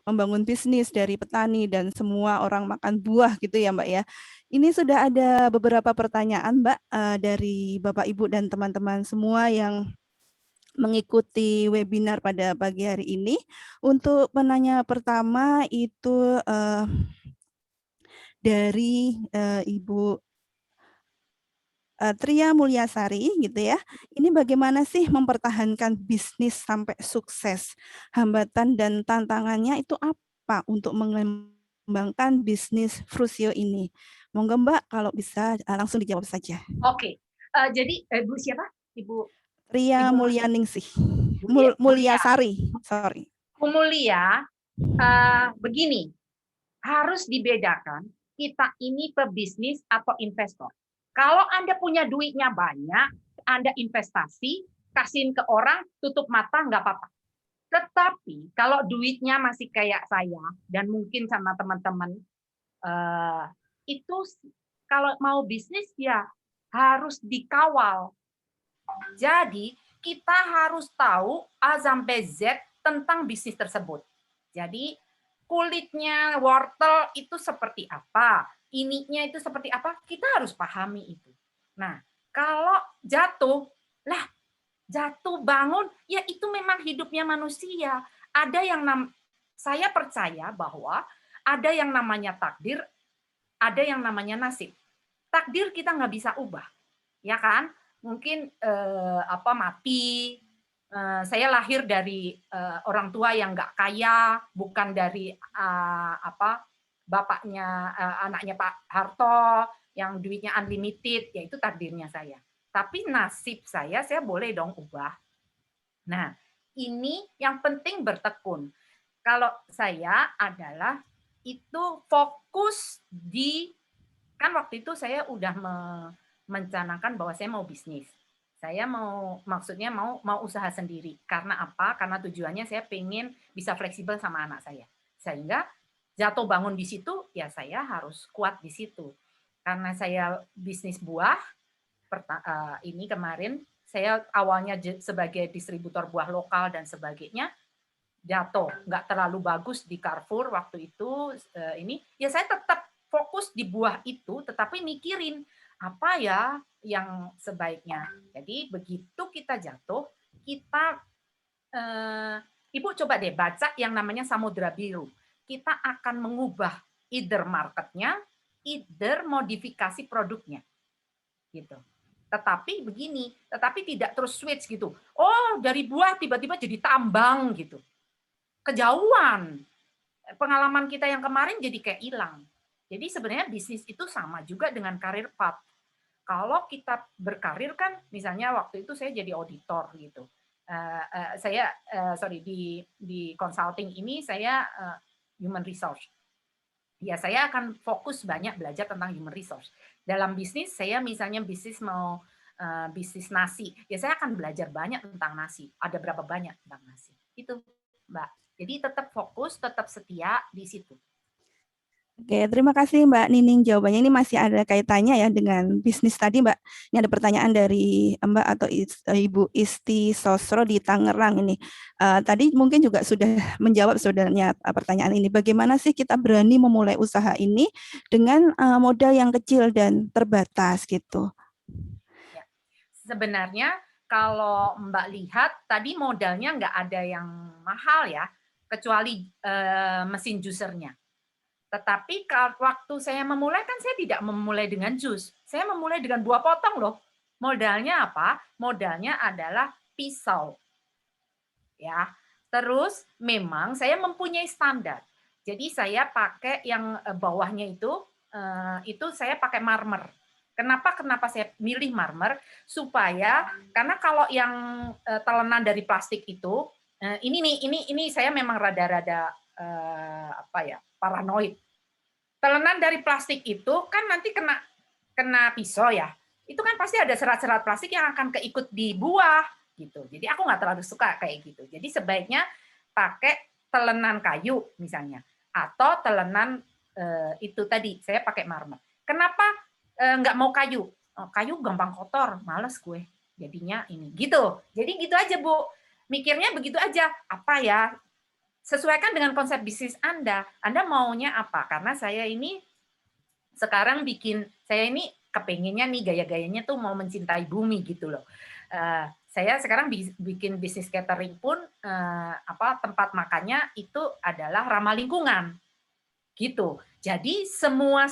membangun bisnis dari petani dan semua orang makan buah gitu ya Mbak ya. Ini sudah ada beberapa pertanyaan Mbak dari Bapak Ibu dan teman-teman semua yang mengikuti webinar pada pagi hari ini. Untuk penanya pertama itu dari Ibu Tria Mulyasari gitu ya. Ini bagaimana sih mempertahankan bisnis sampai sukses? Hambatan dan tantangannya itu apa untuk mengembangkan bisnis Frusio ini? Monggo Mbak kalau bisa langsung dijawab saja. Oke. Jadi Bu siapa? Ibu Tria Ibu Mulyaningsih. Mulia. Mulyasari, sorry. Bu Mulia, begini, harus dibedakan kita ini pebisnis atau investor. Kalau Anda punya duitnya banyak, Anda investasi, kasihin ke orang, tutup mata, nggak apa-apa. Tetapi kalau duitnya masih kayak saya dan mungkin sama teman-teman, itu kalau mau bisnis ya harus dikawal. Jadi kita harus tahu A sampai Z tentang bisnis tersebut. Jadi kulitnya wortel itu seperti apa, ininya itu seperti apa, kita harus pahami itu. Nah, kalau jatuh, lah jatuh bangun, ya itu memang hidupnya manusia. Ada yang saya percaya bahwa ada yang namanya takdir, ada yang namanya nasib. Takdir kita nggak bisa ubah, ya kan? Mungkin mati. Saya lahir dari orang tua yang nggak kaya, bukan dari bapaknya anaknya Pak Harto yang duitnya unlimited, yaitu takdirnya saya. Tapi nasib saya boleh dong ubah. Nah, ini yang penting bertekun. Kalau saya adalah itu fokus di, kan waktu itu saya udah merencanakan bahwa saya mau bisnis. Saya maksudnya mau usaha sendiri. Karena apa? Karena tujuannya saya pengen bisa fleksibel sama anak saya. Sehingga jatuh bangun di situ, ya saya harus kuat di situ. Karena saya bisnis buah, ini kemarin saya awalnya sebagai distributor buah lokal dan sebagainya, jatuh nggak terlalu bagus di Carrefour waktu itu, ini ya saya tetap fokus di buah itu, tetapi mikirin apa ya yang sebaiknya. Jadi begitu kita jatuh, kita Ibu coba deh baca yang namanya Samudra Biru. Kita akan mengubah either marketnya, either modifikasi produknya, gitu. Tetapi tidak terus switch gitu. Oh, dari buah tiba-tiba jadi tambang gitu. Kejauhan. Pengalaman kita yang kemarin jadi kayak hilang. Jadi sebenarnya bisnis itu sama juga dengan karir path. Kalau kita berkarir kan, misalnya waktu itu saya jadi auditor gitu. Di consulting ini saya human resource. Ya saya akan fokus banyak belajar tentang human resource. Dalam bisnis saya misalnya mau bisnis nasi, ya saya akan belajar banyak tentang nasi. Ada berapa banyak tentang nasi. Itu Mbak. Jadi tetap fokus, tetap setia di situ. Oke, terima kasih Mbak Nining jawabannya. Ini masih ada kaitannya ya dengan bisnis tadi Mbak. Ini ada pertanyaan dari Mbak atau Ibu Isti Sosro di Tangerang ini. Tadi mungkin juga sudah menjawab sebenarnya pertanyaan ini. Bagaimana sih kita berani memulai usaha ini dengan modal yang kecil dan terbatas gitu? Ya. Sebenarnya kalau Mbak lihat tadi modalnya nggak ada yang mahal ya, kecuali mesin juicernya. Tetapi waktu saya memulai kan saya tidak memulai dengan jus. Saya memulai dengan buah potong loh. Modalnya apa? Modalnya adalah pisau. Ya. Terus memang saya mempunyai standar. Jadi saya pakai yang bawahnya itu saya pakai marmer. Kenapa saya milih marmer? Supaya karena kalau yang telenan dari plastik itu ini saya memang rada-rada paranoid. Telenan dari plastik itu kan nanti kena pisau ya. Itu kan pasti ada serat-serat plastik yang akan keikut di buah gitu. Jadi aku nggak terlalu suka kayak gitu. Jadi sebaiknya pakai telenan kayu misalnya atau telenan itu tadi saya pakai marmer. Kenapa nggak mau kayu? Oh, kayu gampang kotor, males gue. Jadinya ini gitu. Jadi gitu aja Bu. Mikirnya begitu aja. Apa ya? sesuaikan dengan konsep bisnis Anda. Anda maunya apa? Karena saya ini sekarang saya ini kepengennya nih gaya-gayanya tuh mau mencintai bumi gitu loh. Saya sekarang bikin bisnis catering pun tempat makannya itu adalah ramah lingkungan gitu. Jadi semua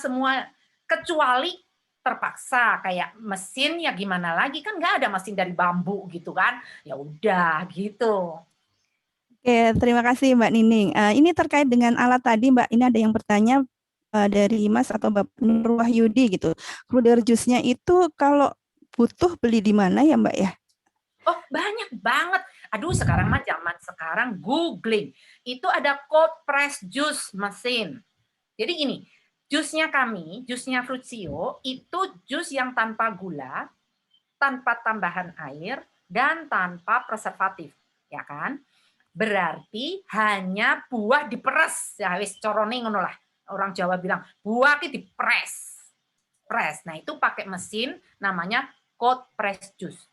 kecuali terpaksa kayak mesin ya gimana lagi kan nggak ada mesin dari bambu gitu kan. Ya udah gitu. Oke, terima kasih Mbak Nining. Ini terkait dengan alat tadi Mbak, ini ada yang bertanya dari Mas atau Bapak Nur Wahyudi gitu. Cruder jus-nya itu kalau butuh beli di mana ya Mbak ya? Oh, banyak banget. Aduh, sekarang mah zaman sekarang googling. Itu ada cold press juice mesin. Jadi gini, jusnya Fruitsio, itu jus yang tanpa gula, tanpa tambahan air, dan tanpa preservatif. Ya kan? Berarti hanya buah diperes. Ya wis corone ngono lah. Orang Jawa bilang, buah ki dipres. Press. Nah, itu pakai mesin namanya cold press juice.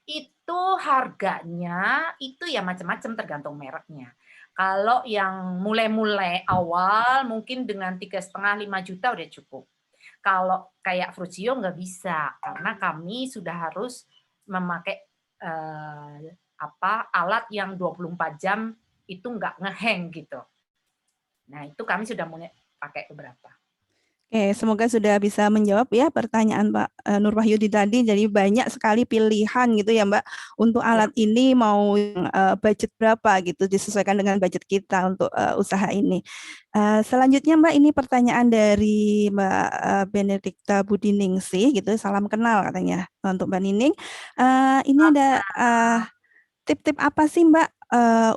Itu harganya itu ya macam-macam tergantung mereknya. Kalau yang mulai-mulai awal mungkin dengan 3,5-5 juta udah cukup. Kalau kayak Fruitsio nggak bisa karena kami sudah harus memakai alat yang 24 jam itu nggak ngehang gitu. Nah, itu kami sudah mulai pakai beberapa. Oke, semoga sudah bisa menjawab ya pertanyaan Pak Nur Wahyudi tadi. Jadi banyak sekali pilihan gitu ya Mbak untuk Ya. alat ini mau budget berapa gitu disesuaikan dengan budget kita untuk usaha ini. Selanjutnya Mbak ini pertanyaan dari Mbak Benedikta Budiningsih gitu. Salam kenal katanya untuk Mbak Nining. Ini ada tip-tip apa sih Mbak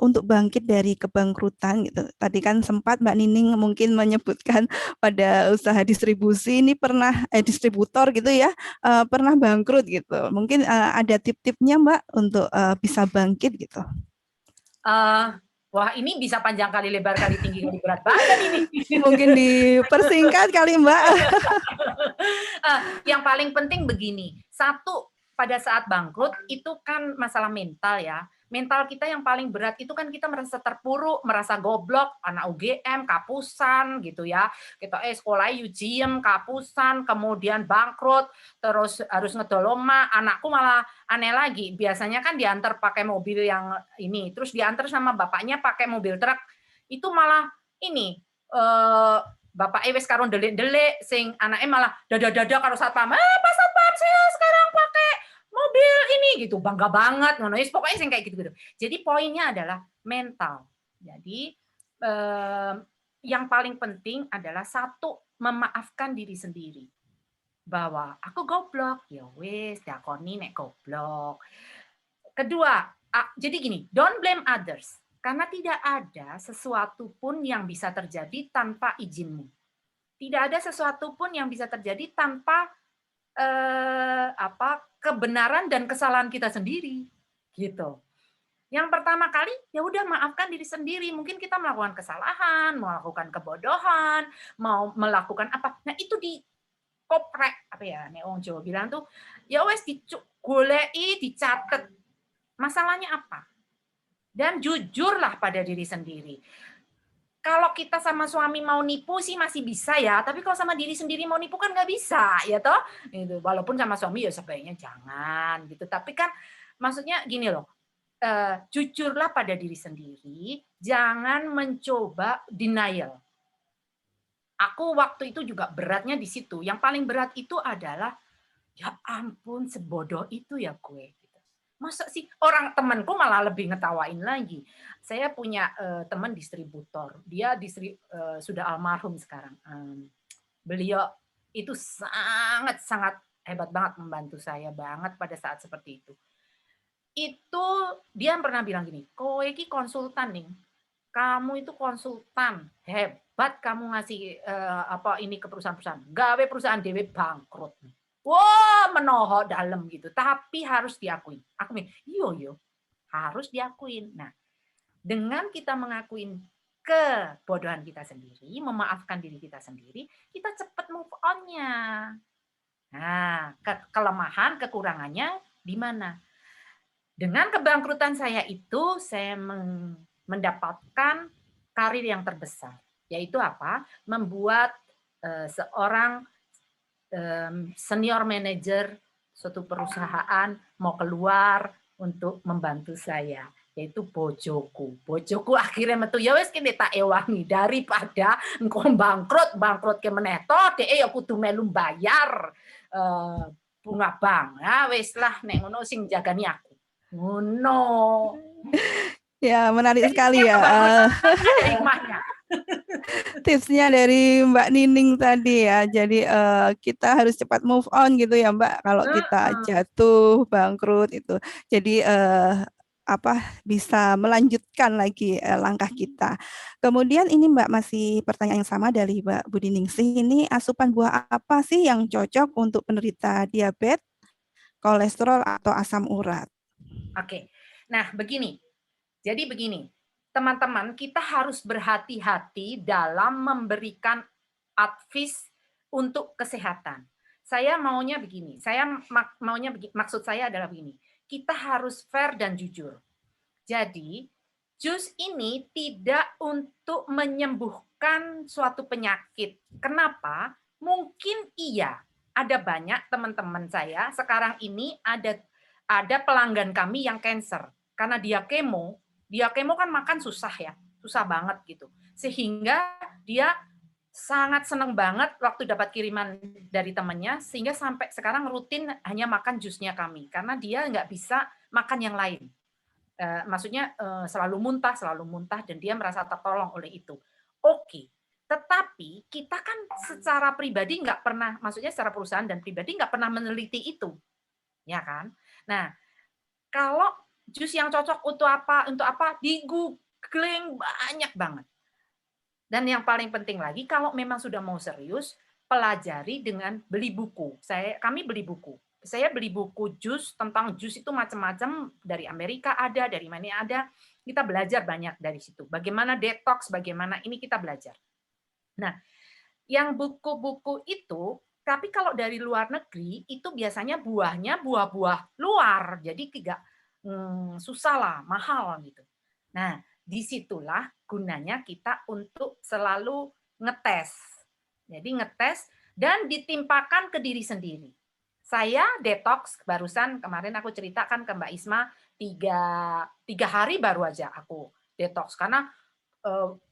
untuk bangkit dari kebangkrutan gitu? Tadi kan sempat Mbak Nining mungkin menyebutkan pada usaha distribusi ini pernah distributor gitu ya pernah bangkrut gitu. Mungkin ada tip-tipnya Mbak untuk bisa bangkit gitu. Wah, ini bisa panjang kali, lebar kali, tinggi kali, berat badan ini. Mungkin dipersingkat kali Mbak. Yang paling penting begini, satu, pada saat bangkrut itu kan masalah mental ya. Mental kita yang paling berat itu kan kita merasa terpuruk, merasa goblok, anak UGM, kapusan gitu ya. Kita sekolah ujian, kapusan, kemudian bangkrut, terus harus ngedoloma, anakku malah aneh lagi. Biasanya kan diantar pakai mobil yang ini, terus diantar sama bapaknya pakai mobil truk, itu malah ini bapak wis karo delik-delik sing anaknya malah dada-dada karo satpam. Pak Satpam, saya sekarang pakai mobil ini gitu. Bangga banget ngono. Pokoknya sing kayak gitu-gitu. Jadi poinnya adalah mental. Jadi yang paling penting adalah satu, memaafkan diri sendiri. Bahwa aku goblok, ya wis dakoni nek goblok. Kedua, jadi gini, don't blame others. Karena tidak ada sesuatu pun yang bisa terjadi tanpa izinmu. Tidak ada sesuatu pun yang bisa terjadi tanpa kebenaran dan kesalahan kita sendiri, gitu. Yang pertama kali, ya udah maafkan diri sendiri. Mungkin kita melakukan kesalahan, melakukan kebodohan, mau melakukan apa. Nah, itu dikoprek, apa ya, nek wong Jawa bilang tuh, ya wes digoleki, dicatet. Masalahnya apa? Dan jujurlah pada diri sendiri. Kalau kita sama suami mau nipu sih masih bisa ya, tapi kalau sama diri sendiri mau nipu kan nggak bisa, ya toh? Gitu. Walaupun sama suami ya sebaiknya jangan gitu. Tapi kan maksudnya gini loh, jujurlah pada diri sendiri, jangan mencoba denial. Aku waktu itu juga beratnya di situ. Yang paling berat itu adalah, ya ampun sebodoh itu ya gue. Masa sih orang temanku malah lebih ngetawain lagi. Saya punya teman distributor, dia sudah almarhum sekarang. Beliau itu sangat hebat banget, membantu saya banget pada saat seperti itu. Itu dia pernah bilang gini, kowe iki konsultan nih, kamu itu konsultan, hebat kamu ngasih ini ke perusahaan-perusahaan, gawe perusahaan dewe bangkrut. Wah, menohok dalam gitu. Tapi harus diakuin. Aku bilang, iya, harus diakuin. Nah, dengan kita mengakuin kebodohan kita sendiri, memaafkan diri kita sendiri, kita cepat move on-nya. Nah, kelemahan, kekurangannya di mana? Dengan kebangkrutan saya itu, saya mendapatkan karir yang terbesar, yaitu apa? Membuat seorang senior manager suatu perusahaan mau keluar untuk membantu saya, yaitu bojoku. Bojoku akhirnya metu ya wis kene tak ewangi daripada engko bangkrut ke meneto dhek ya kudu melu bayar bunga bank. Ah wis lah nek ngono sing jagani aku. Ngono. Ya, menarik Jadi sekali ya. ternyata bagus, ada hikmahnya. Tipsnya dari Mbak Nining tadi ya. Jadi kita harus cepat move on gitu ya Mbak. Kalau kita jatuh, bangkrut itu. Jadi bisa melanjutkan lagi langkah kita. Kemudian ini Mbak masih pertanyaan yang sama dari Mbak Budi Ningsih. Ini asupan buah apa sih yang cocok untuk penderita diabetes, kolesterol atau asam urat? Oke. Nah, begini. Jadi begini, teman-teman, kita harus berhati-hati dalam memberikan advice untuk kesehatan. Saya maunya begini, maksud saya adalah begini, kita harus fair dan jujur. Jadi, jus ini tidak untuk menyembuhkan suatu penyakit. Kenapa? Mungkin iya, ada banyak teman-teman saya sekarang ini ada pelanggan kami yang cancer karena dia kemo kan makan susah ya, susah banget gitu. Sehingga dia sangat senang banget waktu dapat kiriman dari temannya, sehingga sampai sekarang rutin hanya makan jusnya kami, karena dia nggak bisa makan yang lain. Maksudnya selalu muntah, dan dia merasa tertolong oleh itu. Oke, tetapi kita kan secara pribadi nggak pernah, maksudnya secara perusahaan dan pribadi nggak pernah meneliti itu, ya kan? Nah, kalau jus yang cocok untuk apa, di googling banyak banget. Dan yang paling penting lagi, kalau memang sudah mau serius, pelajari dengan beli buku. Kami beli buku. Saya beli buku jus, tentang jus itu macam-macam, dari Amerika ada, dari mana ada. Kita belajar banyak dari situ. Bagaimana detox, bagaimana ini kita belajar. Nah, yang buku-buku itu, tapi kalau dari luar negeri, itu biasanya buahnya buah-buah luar. Jadi tidak susah lah, mahal gitu. Nah, disitulah gunanya kita untuk selalu ngetes. Jadi ngetes dan ditimpakan ke diri sendiri. Saya detox barusan kemarin aku ceritakan ke Mbak Isma, tiga hari baru aja aku detox karena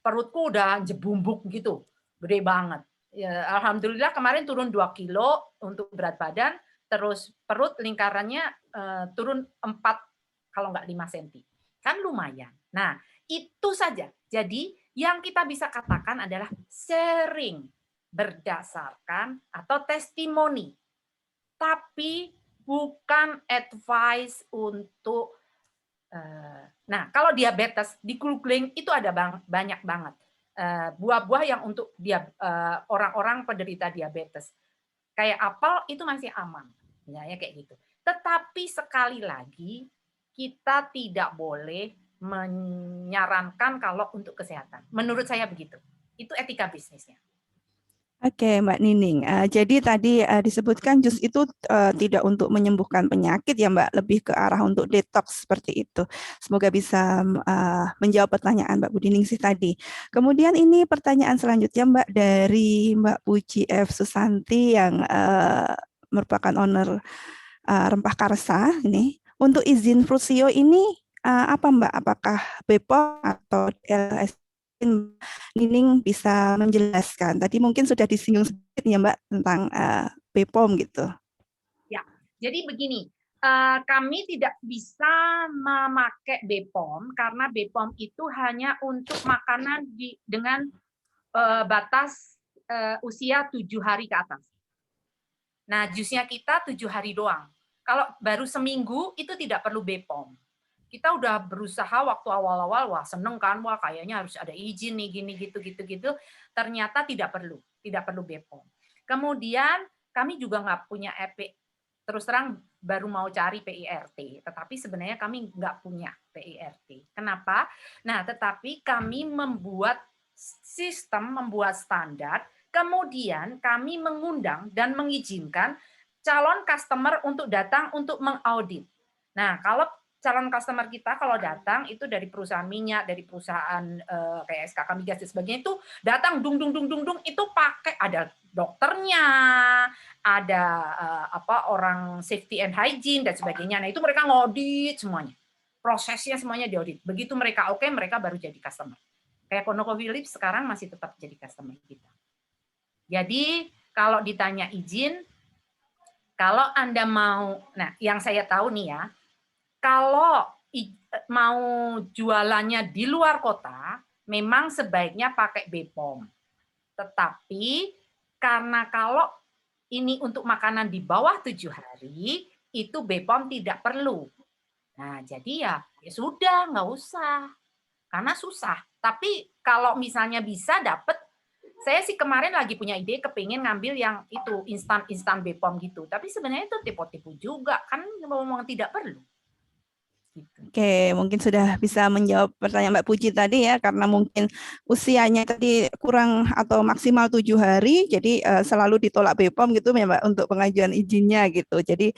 perutku udah jebumbuk gitu, gede banget. Ya, alhamdulillah kemarin turun 2 kilo untuk berat badan, terus perut lingkarannya turun 4 kalau nggak 5 cm. Kan lumayan. Nah, itu saja. Jadi yang kita bisa katakan adalah sharing berdasarkan atau testimoni, tapi bukan advice untuk nah, kalau diabetes di googling itu ada banyak banget buah-buah yang untuk orang-orang penderita diabetes. Kayak apel itu masih aman, ya kayak gitu. Tetapi sekali lagi kita tidak boleh menyarankan kalau untuk kesehatan. Menurut saya begitu. Itu etika bisnisnya. Oke, Mbak Nining. Jadi tadi disebutkan jus itu tidak untuk menyembuhkan penyakit ya, Mbak, lebih ke arah untuk detox seperti itu. Semoga bisa menjawab pertanyaan Mbak Budi Ningsih tadi. Kemudian ini pertanyaan selanjutnya, Mbak, dari Mbak Puji F. Susanti yang merupakan owner Rempah Karsa ini. Untuk izin Frusio ini apa, Mbak? Apakah BPOM atau LS? Nining bisa menjelaskan. Tadi mungkin sudah disinggung sedikit ya Mbak tentang BPOM gitu. Ya, jadi begini, kami tidak bisa memakai BPOM karena BPOM itu hanya untuk makanan dengan batas usia 7 hari ke atas. Nah, jusnya kita 7 hari doang. Kalau baru seminggu itu tidak perlu BPOM. Kita udah berusaha waktu awal-awal, wah seneng kan, wah kayaknya harus ada izin nih, gini gitu. Ternyata tidak perlu BPOM. Kemudian kami juga nggak punya terus terang baru mau cari PIRT, tetapi sebenarnya kami nggak punya PIRT. Kenapa? Nah, tetapi kami membuat sistem, membuat standar, kemudian kami mengundang dan mengizinkan calon customer untuk datang untuk mengaudit. Nah, kalau calon customer kita kalau datang itu dari perusahaan minyak, dari perusahaan kayak SKK Migas dan sebagainya itu datang dung dung dung dung dung itu pakai ada dokternya, ada orang safety and hygiene dan sebagainya. Nah, itu mereka ngaudit semuanya. Prosesnya semuanya diaudit. Begitu mereka oke, mereka baru jadi customer. Kayak ConocoPhillips sekarang masih tetap jadi customer kita. Jadi, kalau ditanya izin, kalau Anda mau, nah yang saya tahu nih ya, kalau mau jualannya di luar kota, memang sebaiknya pakai BPOM. Tetapi karena kalau ini untuk makanan di bawah 7 hari, itu BPOM tidak perlu. Nah, jadi ya sudah, nggak usah. Karena susah. Tapi kalau misalnya bisa dapat, saya sih kemarin lagi punya ide kepingin ngambil yang itu instan BPOM gitu. Tapi sebenarnya itu tipu-tipu juga, kan ngomong tidak perlu. Oke, mungkin sudah bisa menjawab pertanyaan Mbak Puji tadi ya, karena mungkin usianya tadi kurang atau maksimal 7 hari, jadi selalu ditolak BPOM gitu ya Mbak untuk pengajuan izinnya gitu. Jadi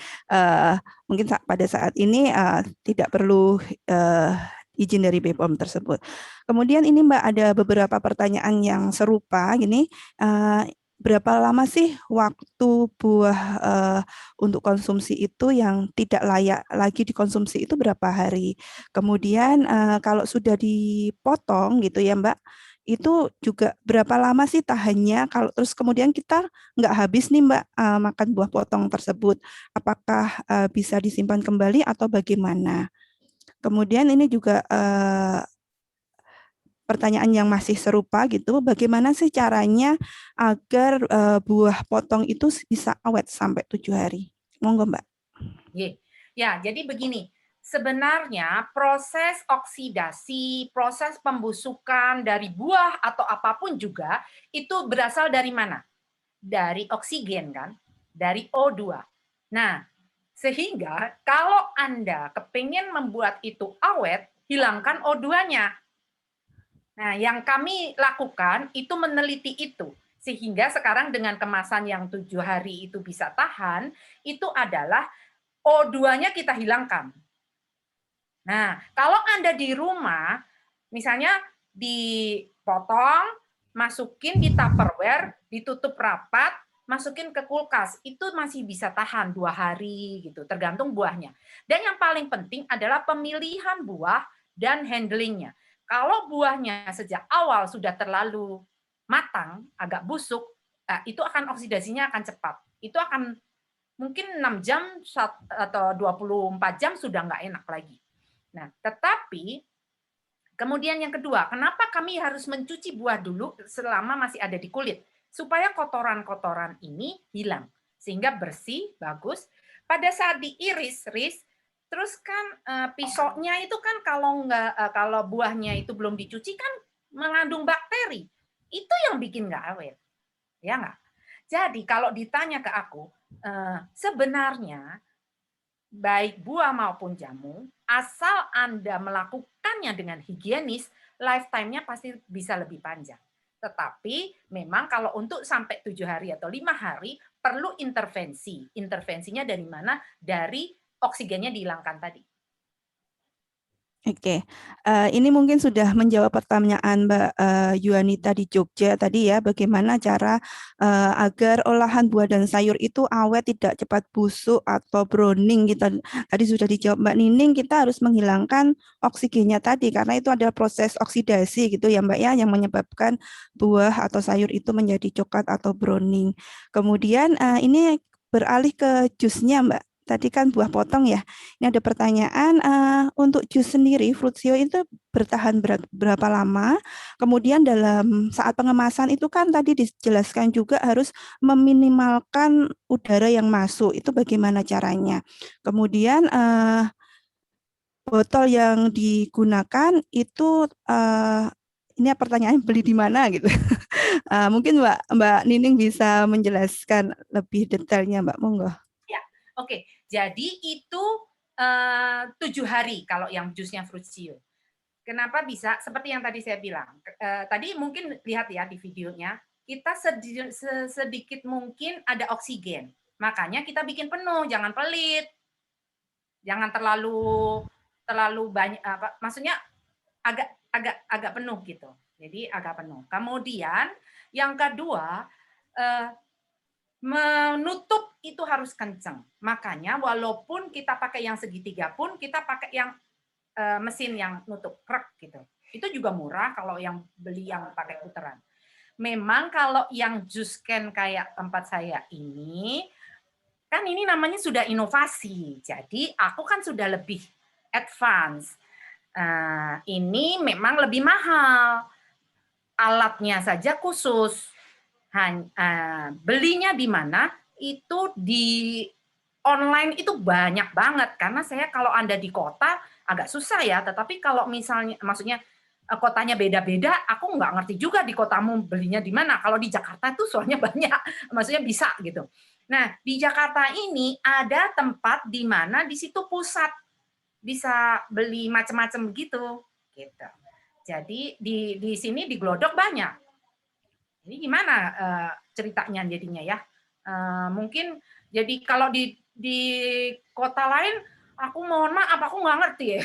mungkin pada saat ini tidak perlu izin dari BPOM tersebut. Kemudian ini Mbak ada beberapa pertanyaan yang serupa gini. Berapa lama sih waktu buah untuk konsumsi itu yang tidak layak lagi dikonsumsi itu berapa hari? Kemudian kalau sudah dipotong gitu ya Mbak, itu juga berapa lama sih tahannya? Kalau terus kemudian kita nggak habis nih Mbak makan buah potong tersebut, apakah bisa disimpan kembali atau bagaimana? Kemudian ini juga pertanyaan yang masih serupa gitu, bagaimana sih caranya agar buah potong itu bisa awet sampai 7 hari? Monggo Mbak. Ya, jadi begini, sebenarnya proses oksidasi, proses pembusukan dari buah atau apapun juga itu berasal dari mana? Dari oksigen kan, dari O2. Nah, sehingga kalau Anda kepingin membuat itu awet, hilangkan O2-nya. Nah, yang kami lakukan itu meneliti itu. Sehingga sekarang dengan kemasan yang 7 hari itu bisa tahan, itu adalah O2-nya kita hilangkan. Nah, kalau Anda di rumah, misalnya dipotong, masukin di Tupperware, ditutup rapat, masukin ke kulkas, itu masih bisa tahan 2 hari gitu, tergantung buahnya. Dan yang paling penting adalah pemilihan buah dan handlingnya. Kalau buahnya sejak awal sudah terlalu matang, agak busuk, itu akan oksidasinya akan cepat. Itu akan mungkin 6 jam atau 24 jam sudah nggak enak lagi. Nah, tetapi kemudian yang kedua, kenapa kami harus mencuci buah dulu selama masih ada di kulit? Supaya kotoran-kotoran ini hilang. Sehingga bersih, bagus. Pada saat diiris, terus kan pisaunya itu kan kalau buahnya itu belum dicuci kan mengandung bakteri. Itu yang bikin nggak awet. Ya nggak? Jadi kalau ditanya ke aku, sebenarnya baik buah maupun jamu, asal Anda melakukannya dengan higienis, lifetime-nya pasti bisa lebih panjang. Tetapi memang kalau untuk sampai 7 hari atau 5 hari, perlu intervensi. Intervensinya dari mana? Dari oksigennya dihilangkan tadi. Oke, ini mungkin sudah menjawab pertanyaan Mbak Yuanita di Jogja tadi ya, bagaimana cara agar olahan buah dan sayur itu awet, tidak cepat busuk atau browning gitu. Tadi sudah dijawab Mbak Nining, kita harus menghilangkan oksigennya tadi karena itu adalah proses oksidasi gitu ya Mbak ya, yang menyebabkan buah atau sayur itu menjadi coklat atau browning. Kemudian ini beralih ke jusnya Mbak. Tadi kan buah potong ya. Ini ada pertanyaan untuk jus sendiri, Fruitsio itu bertahan berapa lama? Kemudian dalam saat pengemasan itu kan tadi dijelaskan juga harus meminimalkan udara yang masuk. Itu bagaimana caranya? Kemudian botol yang digunakan itu ini pertanyaan beli di mana gitu. Mungkin Mbak Nining bisa menjelaskan lebih detailnya Mbak, monggo. Ya, oke. Jadi itu 7 hari kalau yang jusnya Fruitsio. Kenapa bisa? Seperti yang tadi saya bilang. Tadi mungkin lihat ya di videonya, kita sedikit mungkin ada oksigen. Makanya kita bikin penuh, jangan pelit. Jangan terlalu terlalu banyak apa maksudnya agak penuh gitu. Jadi agak penuh. Kemudian yang kedua menutup itu harus kenceng. Makanya walaupun kita pakai yang segitiga pun kita pakai yang mesin yang nutup krek gitu. Itu juga murah kalau yang beli yang pakai puteran. Memang kalau yang juice can kayak tempat saya ini, kan ini namanya sudah inovasi. Jadi aku kan sudah lebih advance. Ini memang lebih mahal. Alatnya saja khusus. Belinya di mana? Itu di online itu banyak banget. Karena saya kalau Anda di kota agak susah ya. Tetapi kalau misalnya, maksudnya kotanya beda-beda, aku nggak ngerti juga di kotamu belinya di mana. Kalau di Jakarta itu soalnya banyak, maksudnya bisa gitu. Nah, di Jakarta ini ada tempat di mana di situ pusat bisa beli macam-macam gitu. Jadi di sini di Glodok banyak. Ini gimana ceritanya jadinya ya? Mungkin jadi kalau di kota lain, aku mohon maaf, aku nggak ngerti ya.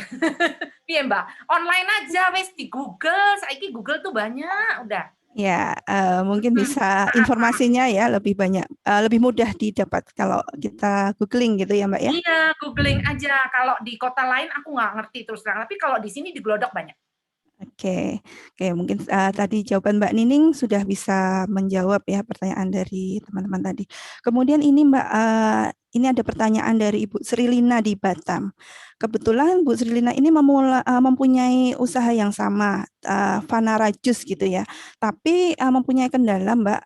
Iya Mbak, online aja wes di Google, saiki Google tuh banyak, udah. Ya, mungkin bisa informasinya ya lebih banyak, lebih mudah didapat kalau kita googling gitu ya Mbak ya. Iya, googling aja. Kalau di kota lain aku nggak ngerti terus terang, tapi kalau di sini di Glodok banyak. Oke, oke mungkin tadi jawaban Mbak Nining sudah bisa menjawab ya pertanyaan dari teman-teman tadi. Kemudian ini Mbak, ini ada pertanyaan dari Ibu Srilina di Batam. Kebetulan Bu Srilina ini mempunyai usaha yang sama, Vanara Jus gitu ya. Tapi mempunyai kendala Mbak,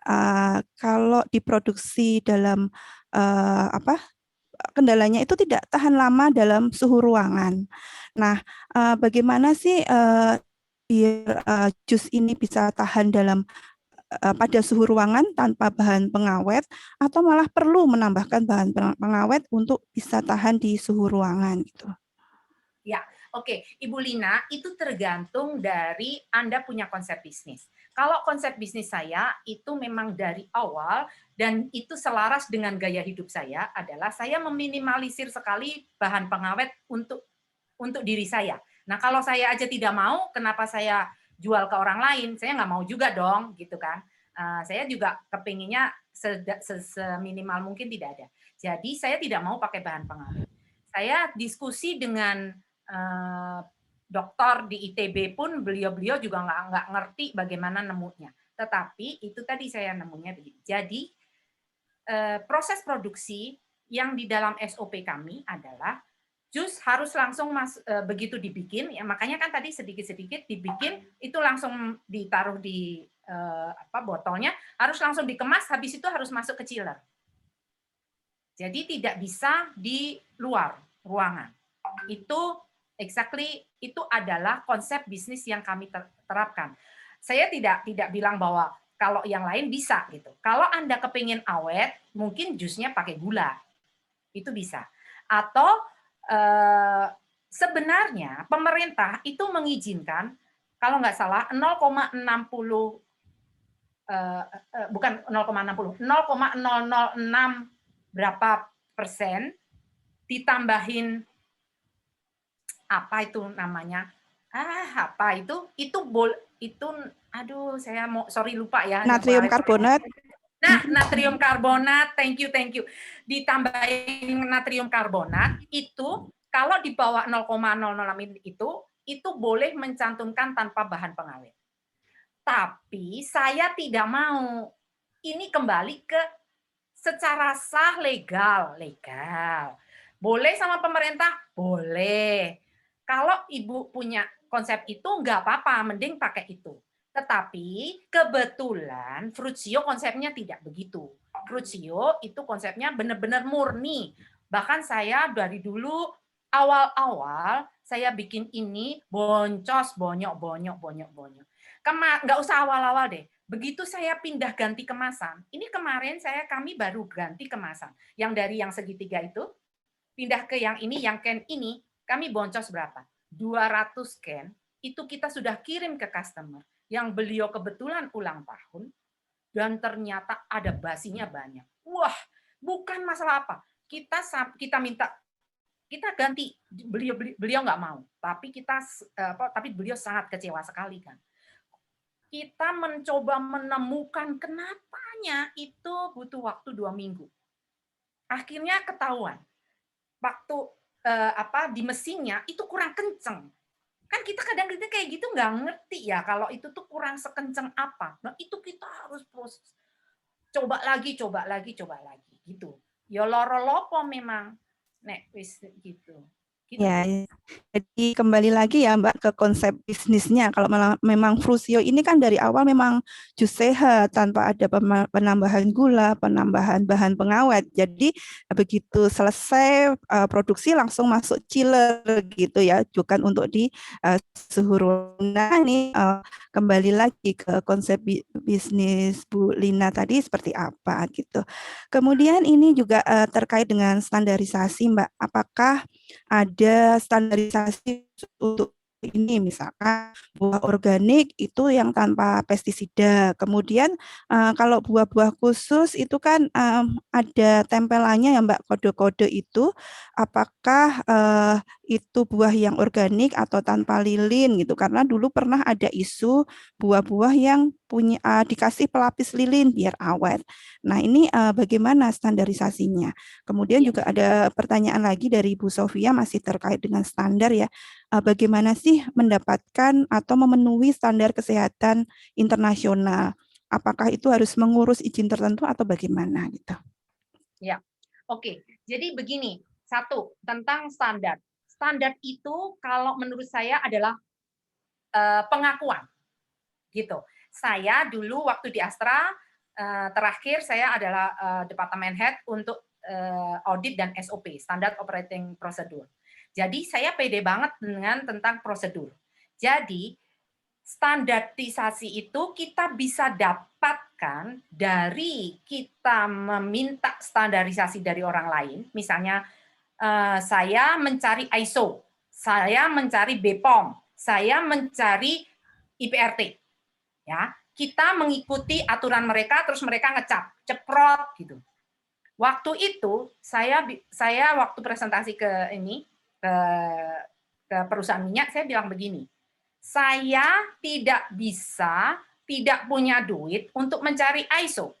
kalau diproduksi dalam apa? Kendalanya itu tidak tahan lama dalam suhu ruangan. Nah, bagaimana sih biar jus ini bisa tahan dalam pada suhu ruangan tanpa bahan pengawet atau malah perlu menambahkan bahan pengawet untuk bisa tahan di suhu ruangan gitu. Ya, oke. Ibu Lina, itu tergantung dari Anda punya konsep bisnis. Kalau konsep bisnis saya itu memang dari awal dan itu selaras dengan gaya hidup saya adalah saya meminimalisir sekali bahan pengawet untuk diri saya. Nah, kalau saya aja tidak mau, kenapa saya jual ke orang lain? Saya nggak mau juga dong, gitu kan. Saya juga kepinginnya seminimal mungkin tidak ada. Jadi saya tidak mau pakai bahan pengawet. Saya diskusi dengan dokter di ITB pun beliau-beliau juga nggak ngerti bagaimana nemunya. Tetapi itu tadi saya nemunya begitu. Jadi proses produksi yang di dalam SOP kami adalah jus harus langsung begitu dibikin, ya makanya kan tadi sedikit-sedikit dibikin itu langsung ditaruh di botolnya, harus langsung dikemas, habis itu harus masuk ke chiller. Jadi tidak bisa di luar ruangan. Itu exactly itu adalah konsep bisnis yang kami terapkan. Saya tidak bilang bahwa kalau yang lain bisa gitu. Kalau Anda kepingin awet, mungkin jusnya pakai gula. Itu bisa. Atau sebenarnya pemerintah itu mengizinkan kalau nggak salah 0,60 bukan 0,60 0,006 berapa persen ditambahin apa itu namanya apa itu aduh saya mau sorry lupa ya Natrium karbonat. nah natrium karbonat thank you ditambahin natrium karbonat itu kalau di bawah 0,006 itu boleh mencantumkan tanpa bahan pengawet. Tapi saya tidak mau. Ini kembali ke secara sah legal. Boleh sama pemerintah? Boleh. Kalau Ibu punya konsep itu nggak apa-apa, mending pakai itu. Tetapi kebetulan Fruitsio konsepnya tidak begitu. Fruitsio itu konsepnya benar-benar murni. Bahkan saya dari dulu awal-awal saya bikin ini boncos, bonyok. Nggak usah awal-awal deh. Begitu saya pindah ganti kemasan, ini kemarin kami baru ganti kemasan. Yang dari yang segitiga itu, pindah ke yang ini, yang can ini, kami boncos berapa? 200 can, itu kita sudah kirim ke customer, yang beliau kebetulan ulang tahun, dan ternyata ada basinya banyak. Wah, bukan masalah apa. Kita minta Kita ganti, beliau nggak mau, tapi tapi beliau sangat kecewa sekali kan. Kita mencoba menemukan kenapanya itu butuh waktu 2 minggu. Akhirnya ketahuan, waktu di mesinnya itu kurang kenceng. Kan kita kadang-kadang kayak gitu nggak ngerti ya kalau itu tuh kurang sekenceng apa. Nah itu kita harus proses. Coba lagi, coba lagi, coba lagi gitu. Ya loro lopo memang. Nek wis gitu. Gitu Ya, Bu. jadi kembali lagi ya Mbak ke konsep bisnisnya. Kalau memang Frusio ini kan dari awal memang jus sehat tanpa ada penambahan gula, penambahan bahan pengawet. Jadi begitu selesai produksi langsung masuk chiller gitu ya, bukan untuk di suhu ruangan. Nah, ini kembali lagi ke konsep bisnis Bu Lina tadi seperti apa gitu. Kemudian ini juga terkait dengan standarisasi Mbak. Apakah ada standarisasi untuk ini, misalkan buah organik itu yang tanpa pestisida. Kemudian kalau buah-buah khusus itu kan ada tempelannya ya Mbak, kode-kode itu apakah itu buah yang organik atau tanpa lilin gitu. Karena dulu pernah ada isu buah-buah yang punya dikasih pelapis lilin biar awet. Nah, ini bagaimana standarisasinya? Kemudian Iya. juga ada pertanyaan lagi dari Bu Sofia masih terkait dengan standar ya. Bagaimana sih mendapatkan atau memenuhi standar kesehatan internasional? Apakah itu harus mengurus izin tertentu atau bagaimana gitu? Ya. Oke. Jadi begini, satu tentang standar. Standar itu kalau menurut saya adalah pengakuan gitu. Saya dulu waktu di Astra terakhir saya adalah departemen head untuk audit dan SOP, Standard Operating Procedure. Jadi saya pede banget dengan tentang prosedur. Jadi standarisasi itu kita bisa dapatkan dari kita meminta standarisasi dari orang lain. Misalnya saya mencari ISO, saya mencari BPOM, saya mencari IPRT. Ya, kita mengikuti aturan mereka, terus mereka ngecap, ceprot gitu. Waktu itu saya waktu presentasi ke ke perusahaan minyak, saya bilang begini, saya tidak bisa, tidak punya duit untuk mencari ISO.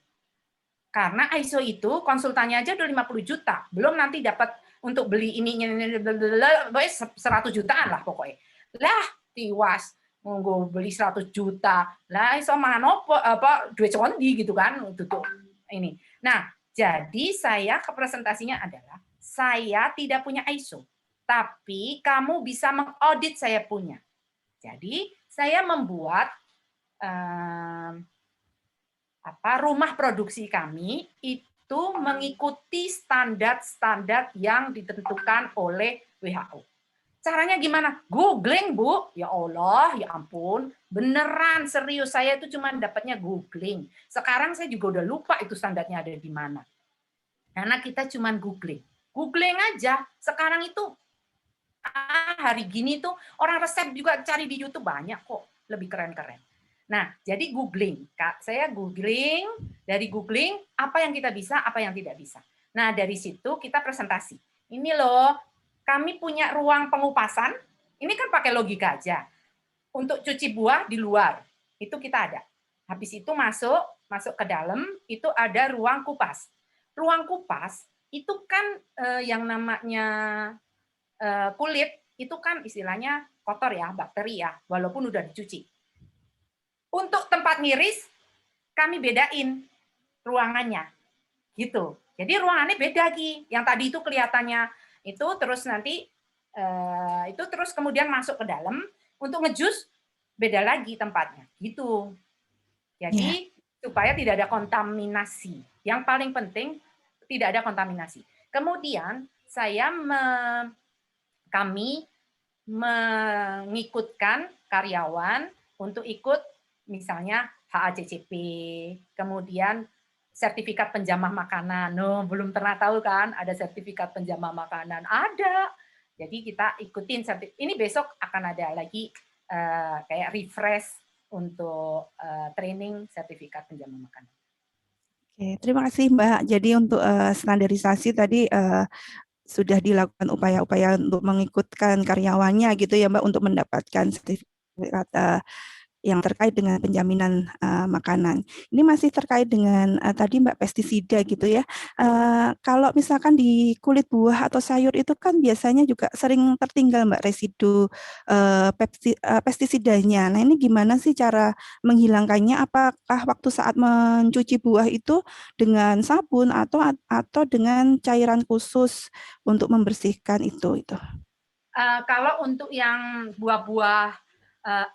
Karena ISO itu konsultannya aja udah 50 juta, belum nanti dapat untuk beli ini 100 jutaan lah pokoknya. Lah, tiwas monggo beli 100 juta. Lah iso mangan apa duit condi gitu kan untuk ini. Nah, jadi saya ke presentasinya adalah saya tidak punya ISO, tapi kamu bisa mengaudit saya punya. Jadi saya membuat rumah produksi kami itu mengikuti standar-standar yang ditentukan oleh WHO. Caranya gimana? Googling, Bu. Ya Allah, ya ampun. Beneran, serius. Saya itu cuma dapatnya googling. Sekarang saya juga udah lupa itu standarnya ada di mana. Karena kita cuma googling. Googling aja. Sekarang itu hari gini tuh orang resep juga cari di YouTube banyak kok. Lebih keren-keren. Nah, jadi googling. Kak, saya googling, dari googling apa yang kita bisa, apa yang tidak bisa. Nah, dari situ kita presentasi. Ini loh, kami punya ruang pengupasan, ini kan pakai logika aja. Untuk cuci buah di luar, itu kita ada. Habis itu masuk ke dalam, itu ada ruang kupas. Ruang kupas itu kan yang namanya kulit, itu kan istilahnya kotor ya, bakteri ya, walaupun udah dicuci. Untuk tempat ngiris, kami bedain ruangannya, gitu. Jadi ruangannya beda Ki. Yang tadi itu kelihatannya itu terus nanti itu terus kemudian masuk ke dalam untuk ngejus beda lagi tempatnya, gitu. Ya. Jadi supaya tidak ada kontaminasi. Yang paling penting tidak ada kontaminasi. Kemudian kami mengikutkan karyawan untuk ikut misalnya HACCP, kemudian sertifikat penjamah makanan. No, belum pernah tahu kan ada sertifikat penjamah makanan? Ada. Jadi kita ikutin ini besok akan ada lagi kayak refresh untuk training sertifikat penjamah makanan. Oke, terima kasih Mbak. Jadi untuk standarisasi tadi sudah dilakukan upaya-upaya untuk mengikutkan karyawannya gitu ya Mbak untuk mendapatkan sertifikat yang terkait dengan penjaminan makanan. Ini masih terkait dengan tadi Mbak pestisida gitu ya. Kalau misalkan di kulit buah atau sayur itu kan biasanya juga sering tertinggal Mbak residu pestisidanya. Nah ini gimana sih cara menghilangkannya? Apakah waktu saat mencuci buah itu dengan sabun atau dengan cairan khusus untuk membersihkan itu? Kalau untuk yang buah-buah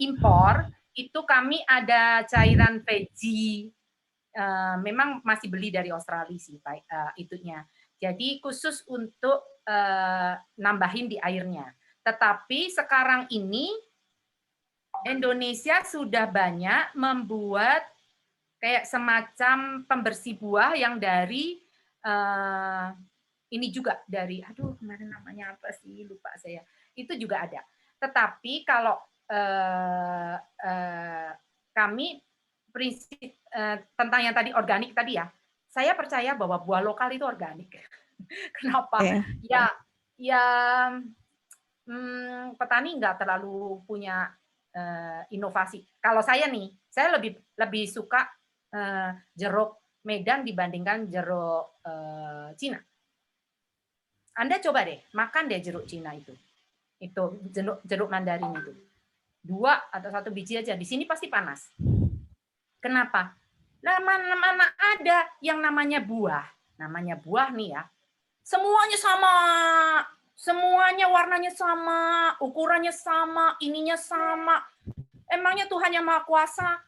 impor, itu kami ada cairan veggie. Memang masih beli dari Australia sih, itunya. Jadi khusus untuk nambahin di airnya. Tetapi sekarang ini Indonesia sudah banyak membuat kayak semacam pembersih buah yang dari ini juga dari, aduh kemarin namanya apa sih, lupa saya. Itu juga ada. Tetapi kalau kami prinsip tentang yang tadi organik tadi ya, saya percaya bahwa buah lokal itu organik. Kenapa? Oke. Ya petani nggak terlalu punya inovasi. Kalau saya nih, saya lebih suka jeruk Medan dibandingkan jeruk Cina. Anda coba deh, makan deh jeruk Cina itu. Itu jeruk Mandarin itu. 2 atau 1 biji aja. Di sini pasti panas. Kenapa? Nah, mana ada yang namanya buah. Namanya buah nih ya. Semuanya sama. Semuanya warnanya sama, ukurannya sama, ininya sama. Emangnya Tuhan yang Maha Kuasa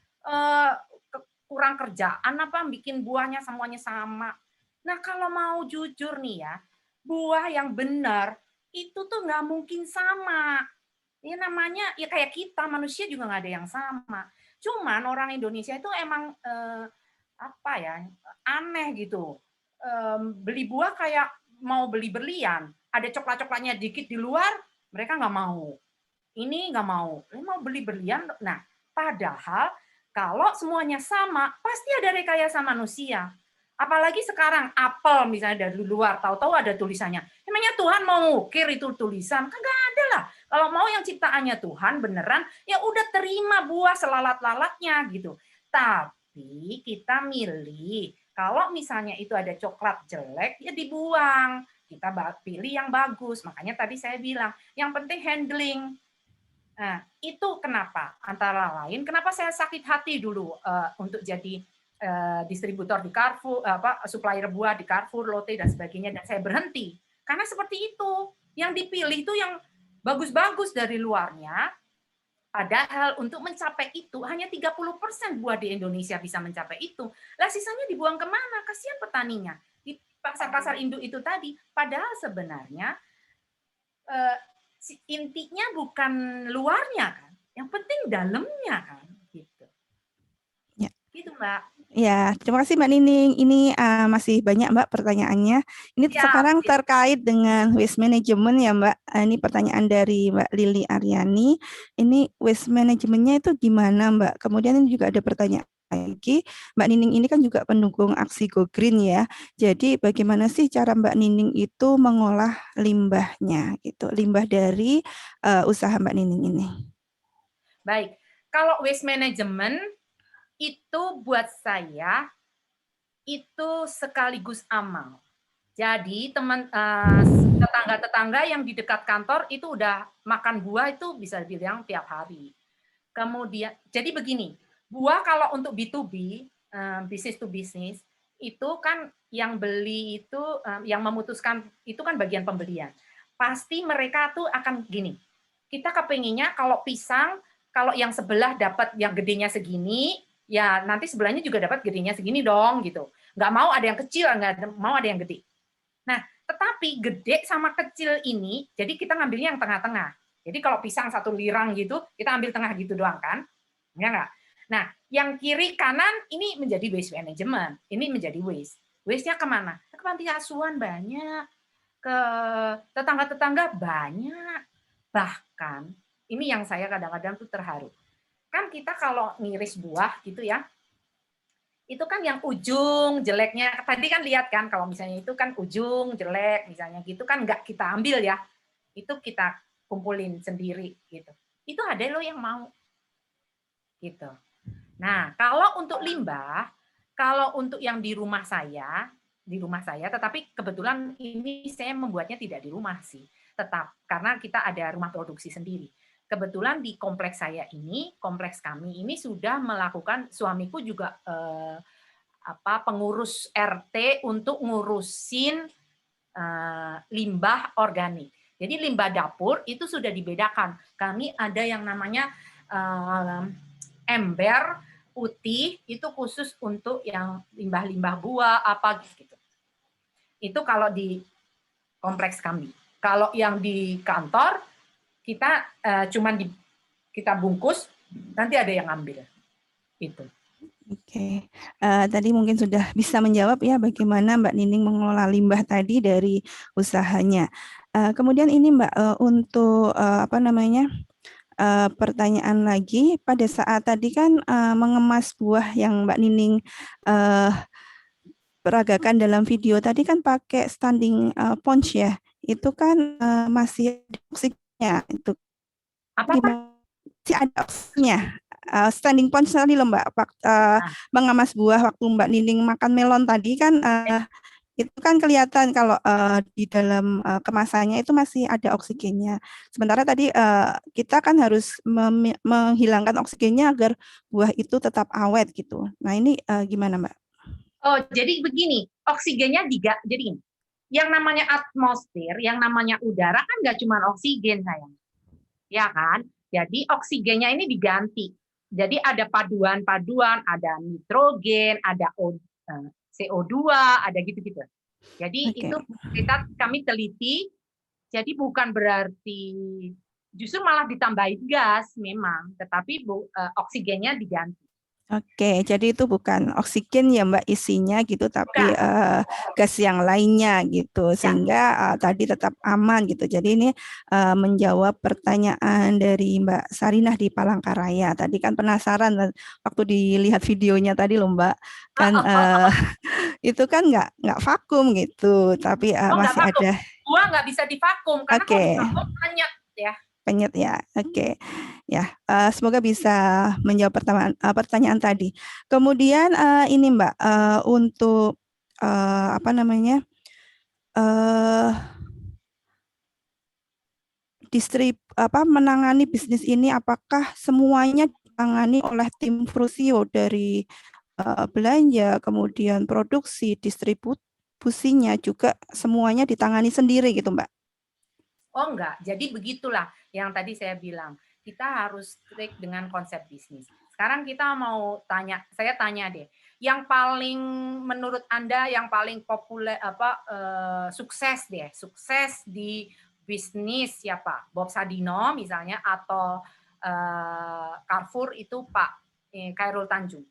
kurang kerjaan apa bikin buahnya semuanya sama? Nah, kalau mau jujur nih ya, buah yang benar itu tuh nggak mungkin sama. Ya namanya ya kayak kita manusia juga nggak ada yang sama. Cuman orang Indonesia itu emang apa ya aneh gitu. Beli buah kayak mau beli berlian. Ada coklat-coklatnya dikit di luar, mereka nggak mau. Ini nggak mau. Ini mau beli berlian. Nah, padahal kalau semuanya sama, pasti ada rekayasa manusia. Apalagi sekarang apel misalnya dari luar, tahu-tahu ada tulisannya. Emangnya Tuhan mau ngukir itu tulisan? Kagak ada lah. Kalau mau yang ciptaannya Tuhan beneran, ya udah terima buah selalat-lalatnya gitu. Tapi kita milih, kalau misalnya itu ada coklat jelek, ya dibuang. Kita pilih yang bagus. Makanya tadi saya bilang, yang penting handling. Nah, itu kenapa? Antara lain, kenapa saya sakit hati dulu untuk jadi distributor di Carrefour, supplier buah di Carrefour, Lotte dan sebagainya, dan saya berhenti. Karena seperti itu, yang dipilih itu yang bagus-bagus dari luarnya, padahal untuk mencapai itu hanya 30% buah di Indonesia bisa mencapai itu. Lah sisanya dibuang kemana? Kasihan petaninya. Di pasar-pasar induk itu tadi. Padahal sebenarnya intinya bukan luarnya kan, yang penting dalamnya kan, gitu. Ya. Gitu Mbak. Ya, terima kasih Mbak Nining. Ini masih banyak Mbak pertanyaannya. Ini Siap, sekarang siap. terkait dengan waste management ya Mbak. Ini pertanyaan dari Mbak Lili Aryani. Ini waste manajemennya itu gimana Mbak? Kemudian ini juga ada pertanyaan lagi. Mbak Nining ini kan juga pendukung aksi Go Green ya. Jadi bagaimana sih cara Mbak Nining itu mengolah limbahnya gitu? Limbah dari usaha Mbak Nining ini. Baik, kalau waste management itu buat saya itu sekaligus amal. Jadi tetangga-tetangga yang di dekat kantor itu udah makan buah itu bisa dibilang tiap hari. Kemudian, jadi begini, buah kalau untuk B2B, business to business, itu kan yang beli itu, yang memutuskan itu kan bagian pembelian. Pasti mereka tuh akan gini, kita kepinginnya kalau pisang, kalau yang sebelah dapat yang gedenya segini, ya nanti sebelahnya juga dapat gedenya segini dong, gitu. Nggak mau ada yang kecil, nggak mau ada yang gede. Nah, tetapi gede sama kecil ini, jadi kita ngambilnya yang tengah-tengah. Jadi kalau pisang 1 lirang gitu, kita ambil tengah gitu doang kan? Ya enggak? Nah, yang kiri kanan ini menjadi waste management. Ini menjadi waste. Waste-nya kemana? Ke panti asuhan banyak, ke tetangga-tetangga banyak. Bahkan, ini yang saya kadang-kadang tuh terharu. Kan kita kalau ngiris buah gitu ya, itu kan yang ujung jeleknya. Tadi kan lihat kan, kalau misalnya itu kan ujung jelek, misalnya gitu kan nggak kita ambil ya. Itu kita kumpulin sendiri gitu. Itu ada loh yang mau gitu. Nah, kalau untuk limbah, kalau untuk yang di rumah saya, tetapi kebetulan ini saya membuatnya tidak di rumah sih, tetap karena kita ada rumah produksi sendiri. Kebetulan di kompleks saya ini, kompleks kami ini sudah melakukan, suamiku juga pengurus RT untuk ngurusin limbah organik. Jadi limbah dapur itu sudah dibedakan. Kami ada yang namanya ember putih, itu khusus untuk yang limbah-limbah buah apa gitu. Itu kalau di kompleks kami. Kalau yang di kantor kita cuman kita bungkus, nanti ada yang ambil. Itu. Oke, tadi mungkin sudah bisa menjawab ya bagaimana Mbak Nining mengelola limbah tadi dari usahanya. Kemudian ini Mbak, untuk apa namanya, pertanyaan lagi, pada saat tadi kan mengemas buah yang Mbak Nining peragakan dalam video tadi kan pakai standing punch ya, itu kan masih ada oksigennya, itu Apa Pak? gimana? Masih ada oksigennya. Standing punch tadi loh Mbak, Nah, mengemas buah waktu Mbak Nining makan melon tadi kan itu kan kelihatan kalau di dalam kemasannya itu masih ada oksigennya. Sementara tadi kita kan harus menghilangkan oksigennya agar buah itu tetap awet gitu. Nah ini gimana Mbak? oh, jadi begini, oksigennya jadi gini, yang namanya atmosfer, yang namanya udara kan nggak cuma oksigen sayang, ya kan? Jadi oksigennya ini diganti. Jadi ada paduan-paduan, ada nitrogen, ada CO2, ada gitu-gitu. Jadi Oke. itu kami teliti. Jadi bukan berarti justru malah ditambahin gas memang, tetapi oksigennya diganti. Oke, jadi itu bukan oksigen ya Mbak isinya gitu, tapi Bukan. gas yang lainnya gitu, Ya. sehingga tadi tetap aman gitu. Jadi ini menjawab pertanyaan dari Mbak Sarinah di Palangkaraya. Tadi kan penasaran waktu dilihat videonya tadi loh Mbak, kan itu kan nggak vakum gitu, tapi Oh, nggak masih vakum. ada. Buah nggak bisa divakum, karena kalau Oke, divakum hanyut ya. penyet ya. Oke. Ya, semoga bisa menjawab pertanyaan tadi. Kemudian ini Mbak, untuk apa namanya, eh menangani bisnis ini, apakah semuanya ditangani oleh tim Frusio dari belanja, kemudian produksi, distribusinya juga semuanya ditangani sendiri gitu Mbak? Oh enggak, jadi begitulah yang tadi saya bilang. Kita harus strict dengan konsep bisnis. Sekarang kita mau tanya, saya tanya deh, yang paling menurut Anda yang paling populer sukses deh, sukses di bisnis siapa? Bob Sadino misalnya atau Carrefour itu Pak Khairul Tanjung.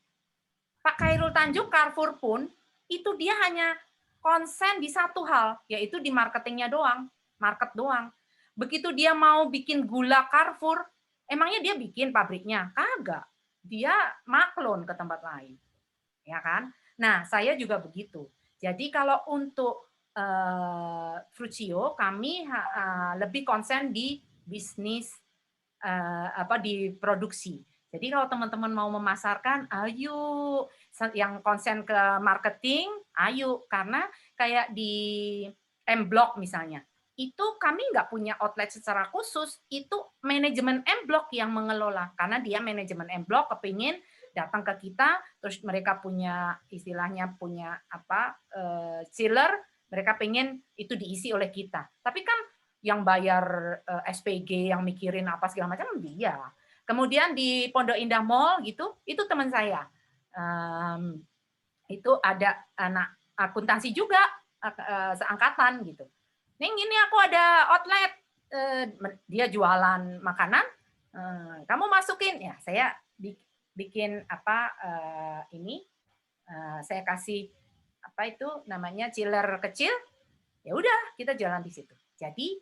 Pak Khairul Tanjung Carrefour pun itu dia hanya konsen di satu hal, yaitu di marketingnya doang, market doang. Begitu dia mau bikin gula Carrefour, emangnya dia bikin pabriknya? Kagak. Dia maklon ke tempat lain. Ya kan? Nah, saya juga begitu. Jadi kalau untuk Frucio, kami lebih konsen di bisnis di produksi. Jadi kalau teman-teman mau memasarkan, ayo yang konsen ke marketing, ayo karena kayak di M-Block misalnya, itu kami nggak punya outlet secara khusus, itu manajemen M-Block yang mengelola karena dia manajemen M-Block kepingin datang ke kita, terus mereka punya istilahnya punya chiller, mereka pengen itu diisi oleh kita. Tapi kan yang bayar SPG, yang mikirin apa segala macam dia. Kemudian di Pondok Indah Mall gitu, itu teman saya. Itu ada anak akuntansi juga seangkatan gitu. Neng ini aku ada outlet, dia jualan makanan, kamu masukin ya. Saya bikin ini, saya kasih apa itu namanya chiller kecil, ya udah kita jalan di situ. Jadi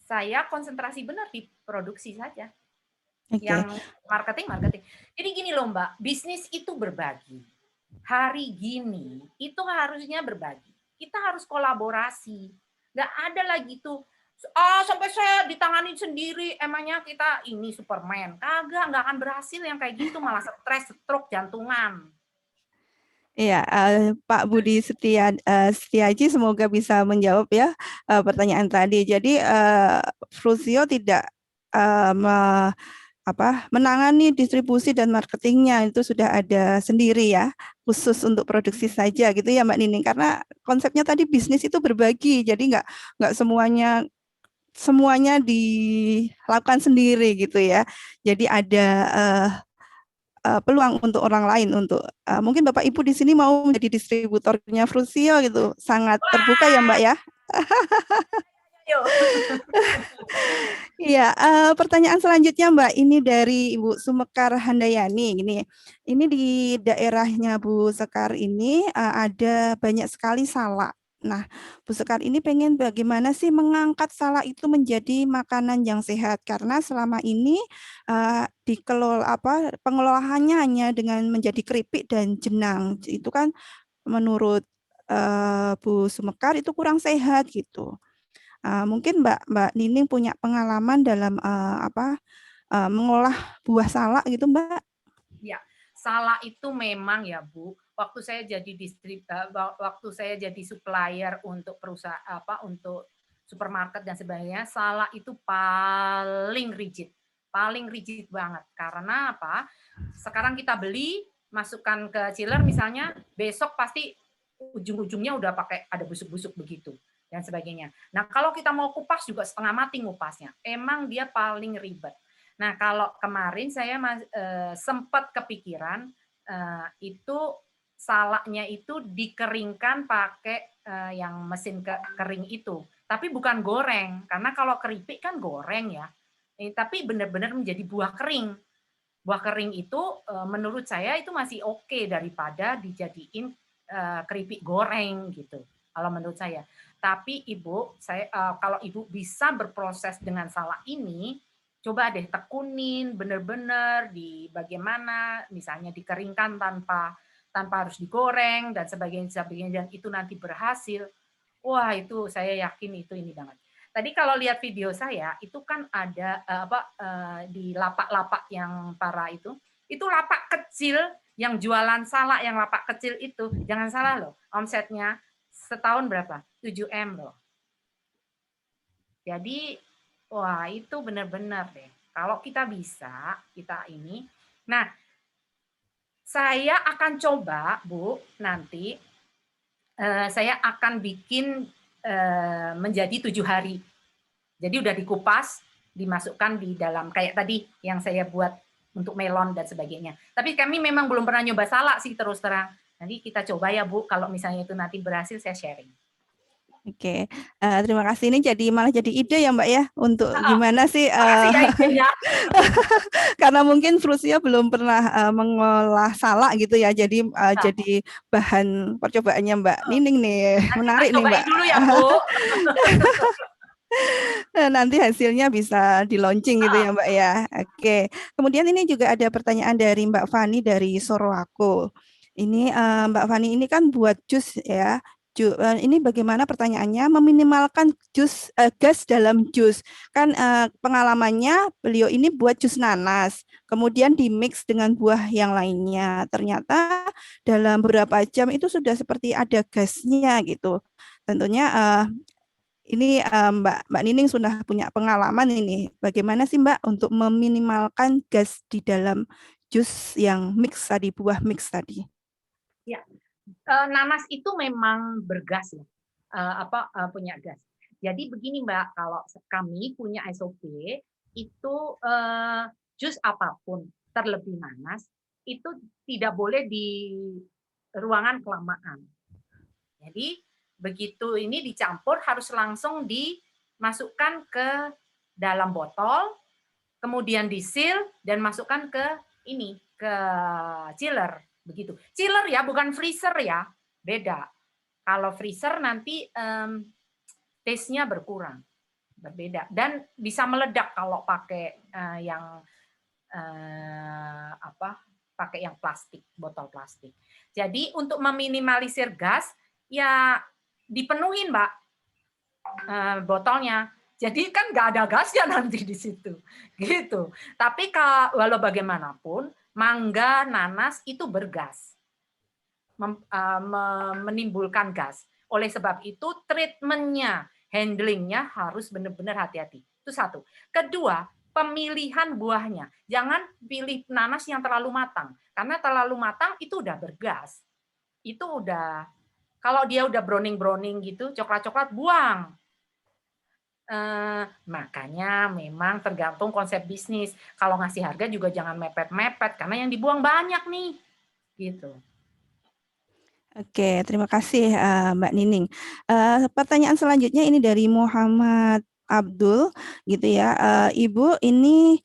saya konsentrasi benar di produksi saja. Oke. Yang marketing. Jadi gini loh Mbak, bisnis itu berbagi. hari gini itu harusnya berbagi. Kita harus kolaborasi. Nggak ada lagi tuh, sampai saya ditangani sendiri, emangnya kita ini Superman. Kagak, nggak akan berhasil yang kayak gitu, malah stres, stroke, jantungan. Iya, Pak Budi Setiaji semoga bisa menjawab ya pertanyaan tadi. Jadi Frusio tidak menangani distribusi dan marketingnya, itu sudah ada sendiri ya, khusus untuk produksi saja gitu ya Mbak Nining. Karena konsepnya tadi bisnis itu berbagi, jadi nggak semuanya dilakukan sendiri gitu ya. Jadi ada peluang untuk orang lain untuk mungkin Bapak Ibu di sini mau menjadi distributornya Frusio gitu. Sangat terbuka ya Mbak ya. Yuk. Iya, pertanyaan selanjutnya Mbak, ini dari Ibu Sumekar Handayani. Ini di daerahnya Bu Sekar ini ada banyak sekali salak. Nah, Bu Sekar ini pengen bagaimana sih mengangkat salak itu menjadi makanan yang sehat, karena selama ini pengelolaannya hanya dengan menjadi keripik dan jenang. Itu kan menurut Bu Sumekar itu kurang sehat gitu. Mungkin Mbak Nining punya pengalaman dalam mengolah buah salak gitu, Mbak? Ya, salah itu memang ya Bu. Waktu saya jadi supplier untuk perusahaan untuk supermarket dan sebagainya, salah itu paling rigid banget. Karena apa? Sekarang kita beli, masukkan ke chiller misalnya, besok pasti ujung-ujungnya udah pakai ada busuk-busuk begitu dan sebagainya. Nah, kalau kita mau kupas juga setengah mati ngupasnya. Emang dia paling ribet. Nah, kalau kemarin saya sempat kepikiran itu salaknya itu dikeringkan pakai yang mesin kering itu. Tapi bukan goreng, karena kalau keripik kan goreng ya. Tapi benar-benar menjadi buah kering. Buah kering itu menurut saya itu masih oke daripada dijadiin keripik goreng gitu. Kalau menurut saya. Tapi Ibu, kalau Ibu bisa berproses dengan salak ini, coba deh tekunin benar-benar di bagaimana misalnya dikeringkan tanpa harus digoreng dan sebagainya dan itu nanti berhasil. Wah, itu saya yakin itu ini banget. Tadi kalau lihat video saya itu kan ada di lapak-lapak yang para itu lapak kecil yang jualan salak yang lapak kecil itu jangan salah loh, omsetnya setahun berapa? 7M loh. Jadi wah itu benar-benar deh. Kalau kita bisa, kita ini. Nah, saya akan coba, Bu, nanti saya akan bikin menjadi 7 hari. Jadi udah dikupas, dimasukkan di dalam kayak tadi yang saya buat untuk melon dan sebagainya. Tapi kami memang belum pernah nyoba salak sih terus terang. Nanti kita coba ya Bu, kalau misalnya itu nanti berhasil saya sharing. Oke, terima kasih. Ini malah jadi ide ya Mbak ya, untuk gimana sih, Makasih ya idenya. karena mungkin Frusio belum pernah mengolah salak gitu ya, jadi bahan percobaannya Mbak Nining nih, Nanti tak menarik nih cobain Mbak. dulu ya Bu. Nanti hasilnya bisa di launching gitu ya Mbak ya. Oke. Kemudian ini juga ada pertanyaan dari Mbak Fani dari Sorowako. Ini Mbak Fani ini kan buat jus ya. Ini bagaimana pertanyaannya meminimalkan gas dalam jus. Kan pengalamannya beliau ini buat jus nanas, kemudian di mix dengan buah yang lainnya. Ternyata dalam beberapa jam itu sudah seperti ada gasnya gitu. Tentunya ini Mbak Nining sudah punya pengalaman ini. Bagaimana sih Mbak untuk meminimalkan gas di dalam jus yang mix tadi, buah mix tadi? Ya, nanas itu memang bergas ya, punya gas. Jadi begini Mbak, kalau kami punya SOP itu jus apapun terlebih nanas itu tidak boleh di ruangan kelamaan. Jadi begitu ini dicampur harus langsung dimasukkan ke dalam botol, kemudian disil dan masukkan ke ke chiller begitu. Chiller ya, bukan freezer ya, beda. Kalau freezer nanti taste-nya berkurang, berbeda dan bisa meledak kalau pakai yang pakai yang plastik, botol plastik. Jadi untuk meminimalisir gas, ya dipenuhin Mbak botolnya. Jadi kan nggak ada gasnya nanti di situ, gitu. Tapi walau bagaimanapun, mangga, nanas itu bergas, menimbulkan gas. Oleh sebab itu treatmentnya, handlingnya harus benar-benar hati-hati. Itu satu. Kedua, pemilihan buahnya. Jangan pilih nanas yang terlalu matang, karena terlalu matang itu udah bergas. Itu udah, kalau dia udah browning gitu, coklat-coklat, buang. Makanya memang tergantung konsep bisnis. Kalau ngasih harga juga jangan mepet-mepet, karena yang dibuang banyak nih. Gitu. Oke, terima kasih Mbak Nining. Pertanyaan selanjutnya ini dari Muhammad Abdul, gitu ya. Ibu, ini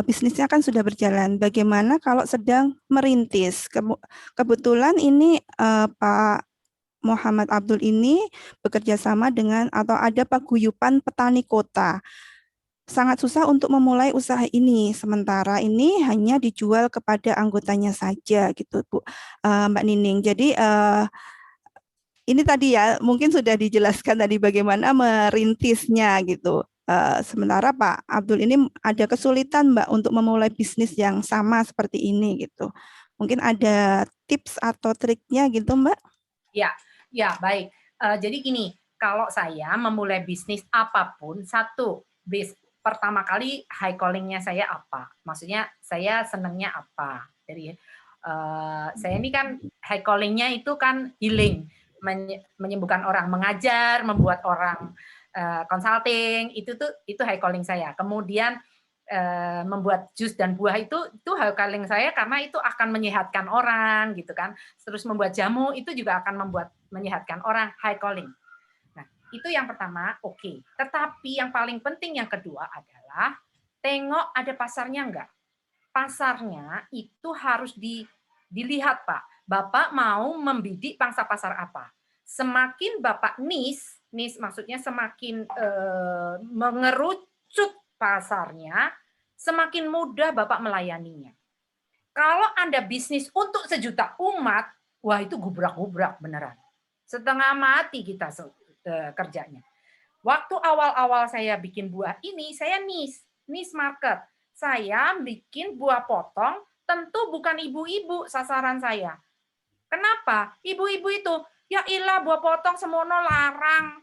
bisnisnya kan sudah berjalan. Bagaimana kalau sedang merintis? Kebetulan ini Pak Muhammad Abdul ini bekerja sama dengan atau ada paguyupan petani kota. Sangat susah untuk memulai usaha ini. Sementara ini hanya dijual kepada anggotanya saja gitu, Bu. Mbak Nining. Jadi ini tadi ya mungkin sudah dijelaskan tadi bagaimana merintisnya gitu. Sementara Pak Abdul ini ada kesulitan Mbak untuk memulai bisnis yang sama seperti ini gitu. Mungkin ada tips atau triknya gitu Mbak? Ya, ya baik. Jadi gini, kalau saya memulai bisnis apapun, satu, pertama kali high calling-nya saya apa? Maksudnya saya senangnya apa? Jadi saya ini kan high calling-nya itu kan healing, menyembuhkan orang, mengajar, membuat orang consulting, itu high calling saya. Kemudian membuat jus dan buah itu high calling saya karena itu akan menyehatkan orang gitu kan. Terus membuat jamu itu juga akan menyehatkan orang, high calling. Nah, itu yang pertama, oke. Tetapi yang paling penting yang kedua adalah tengok ada pasarnya enggak. Pasarnya itu harus dilihat, Pak. Bapak mau membidik pangsa pasar apa? Semakin Bapak niche maksudnya semakin mengerucut pasarnya, semakin mudah Bapak melayaninya. Kalau Anda bisnis untuk sejuta umat, wah itu gubrak-gubrak beneran. Setengah mati kita kerjanya. Waktu awal-awal saya bikin buah ini, saya niche market. Saya bikin buah potong, tentu bukan ibu-ibu sasaran saya. Kenapa? Ibu-ibu itu, ya ilah buah potong semono larang.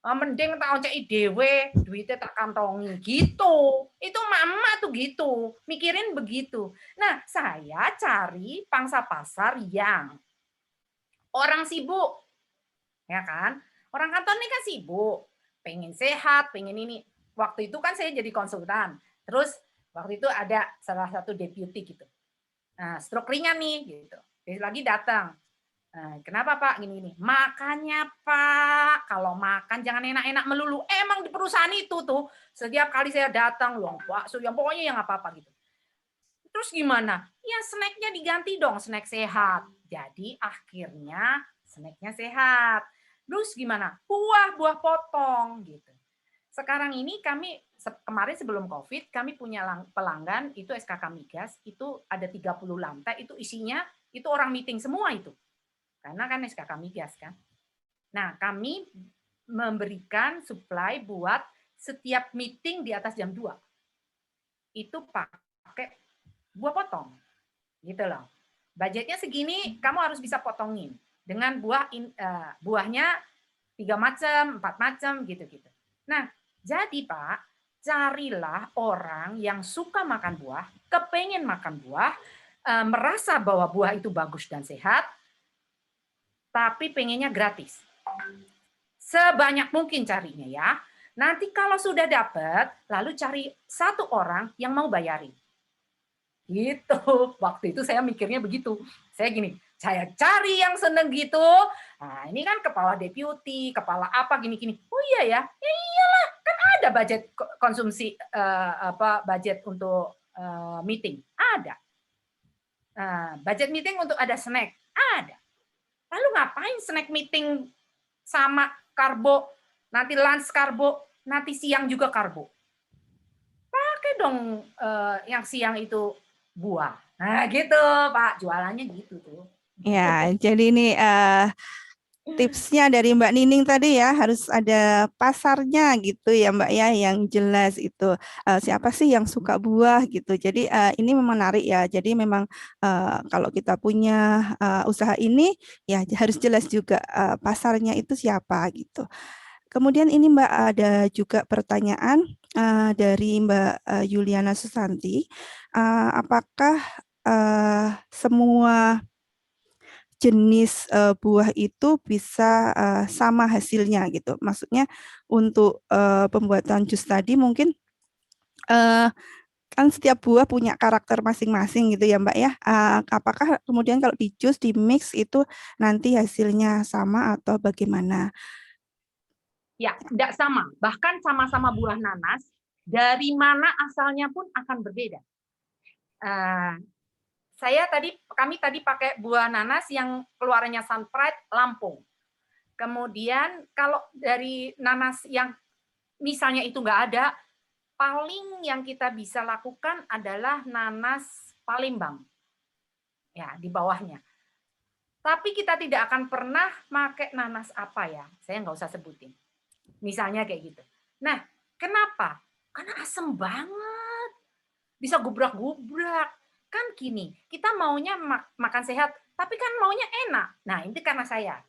Mending tak ojeki dhewe, duitnya tak kantongi gitu. Itu mama tuh gitu, mikirin begitu. Nah, saya cari pangsa pasar yang orang sibuk, ya kan? Orang kantor ini kan sibuk, pengen sehat, pengen ini. Waktu itu kan saya jadi konsultan. Terus waktu itu ada salah satu deputy gitu. Nah, stroke ringan nih gitu. Besok lagi datang. Kenapa Pak gini-gini? Makanya Pak, kalau makan jangan enak-enak melulu. Emang di perusahaan itu tuh setiap kali saya datang loh Pak, yang pokoknya yang apa-apa gitu. Terus gimana? Ya snacknya diganti dong, snack sehat. Jadi akhirnya snacknya sehat. Terus gimana? Buah potong gitu. Sekarang ini kami kemarin sebelum Covid kami punya pelanggan itu SKK Migas, itu ada 30 lantai, itu isinya itu orang meeting semua itu. Karena kan SKK Migas kan. Nah, kami memberikan supply buat setiap meeting di atas jam 2. Itu pakai buah potong. Gitu loh. Budgetnya segini, kamu harus bisa potongin. Dengan buahnya 3 macam, 4 macam, gitu-gitu. Nah, jadi Pak, carilah orang yang suka makan buah, kepengen makan buah, merasa bahwa buah itu bagus dan sehat, tapi pengennya gratis. Sebanyak mungkin carinya ya. Nanti kalau sudah dapat, lalu cari satu orang yang mau bayarin. Gitu. Waktu itu saya mikirnya begitu. Saya gini, saya cari yang seneng gitu. Nah, ini kan kepala deputy, kepala apa gini-gini. Oh iya ya, ya iyalah, kan ada budget konsumsi budget untuk meeting, ada. Budget meeting untuk ada snack, ada. Lalu ngapain snack meeting sama karbo, nanti lunch karbo, nanti siang juga karbo? Pakai dong yang siang itu buah. Nah, gitu, Pak. Jualannya gitu tuh. Ya, jadi ini tipsnya dari Mbak Nining tadi ya, harus ada pasarnya gitu ya Mbak ya, yang jelas itu. Siapa sih yang suka buah gitu. Jadi ini memang menarik ya. Jadi memang kalau kita punya usaha ini ya harus jelas juga pasarnya itu siapa gitu. Kemudian ini Mbak ada juga pertanyaan dari Mbak Yuliana Susanti. Apakah semua jenis buah itu bisa sama hasilnya gitu? Maksudnya untuk pembuatan jus tadi mungkin eh, kan setiap buah punya karakter masing-masing gitu ya Mbak ya. Apakah kemudian kalau di jus di mix itu nanti hasilnya sama atau bagaimana? Ya, tidak sama. Bahkan sama-sama buah nanas, dari mana asalnya pun akan berbeda. Kami tadi pakai buah nanas yang keluarannya Sunpride Lampung. Kemudian kalau dari nanas yang misalnya itu nggak ada, paling yang kita bisa lakukan adalah nanas Palembang. Ya, di bawahnya. Tapi kita tidak akan pernah pakai nanas apa ya, saya nggak usah sebutin. Misalnya kayak gitu. Nah, kenapa? Karena asem banget. Bisa gubrak-gubrak. Kan gini, kita maunya makan sehat, tapi kan maunya enak. Nah, ini karena saya.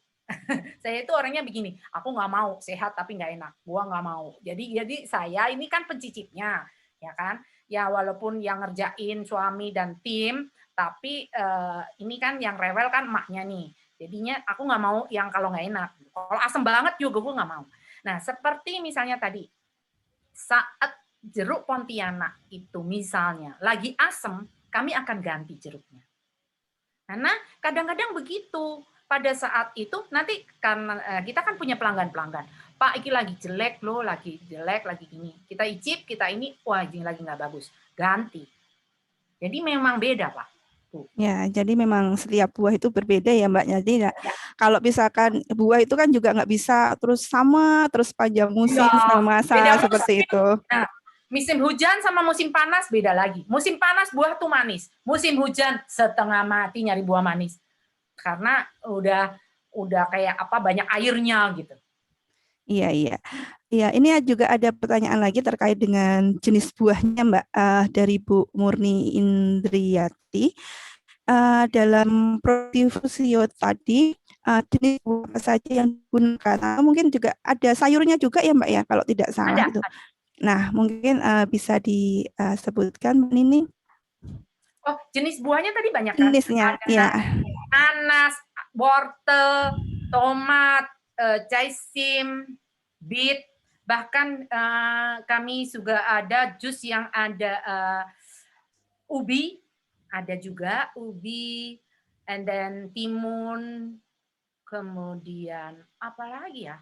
Saya itu orangnya begini, aku nggak mau sehat tapi nggak enak. Gua nggak mau. Jadi saya ini kan pencicipnya, ya kan? Ya walaupun yang ngerjain suami dan tim, tapi ini kan yang rewel kan emaknya nih. Jadinya aku nggak mau yang kalau nggak enak. Kalau asem banget juga gue nggak mau. Nah, seperti misalnya tadi, saat jeruk Pontianak itu misalnya lagi asem, kami akan ganti jeruknya. Karena kadang-kadang begitu. Pada saat itu nanti karena kita kan punya pelanggan-pelanggan. Pak, ini lagi jelek loh, lagi jelek, lagi gini. Kita icip, kita ini, wah ini lagi nggak bagus. Ganti. Jadi memang beda, Pak. Tuh. Ya, jadi memang setiap buah itu berbeda ya Mbak. Jadi Ya. kalau misalkan buah itu kan juga nggak bisa terus sama, terus panjang musim, Ya, sama beda masa seperti musim. itu. Nah, musim hujan sama musim panas beda lagi. Musim panas buah tuh manis. Musim hujan setengah mati nyari buah manis. Karena udah kayak apa banyak airnya gitu. Iya, iya. Iya, ini juga ada pertanyaan lagi terkait dengan jenis buahnya, Mbak, dari Bu Murni Indriati. Dalam Profusio tadi, jenis buah apa saja yang digunakan? Atau mungkin juga ada sayurnya juga ya, Mbak ya, kalau tidak salah Ada. itu. Nah, mungkin bisa disebutkan, Mbak Nini, Oh, jenis buahnya tadi banyak kan? jenisnya. Ada Ya, nanas, wortel, tomat, jaisim, beet, bahkan kami juga ada jus yang ada ubi, ada juga ubi, and then timun, kemudian apa lagi ya?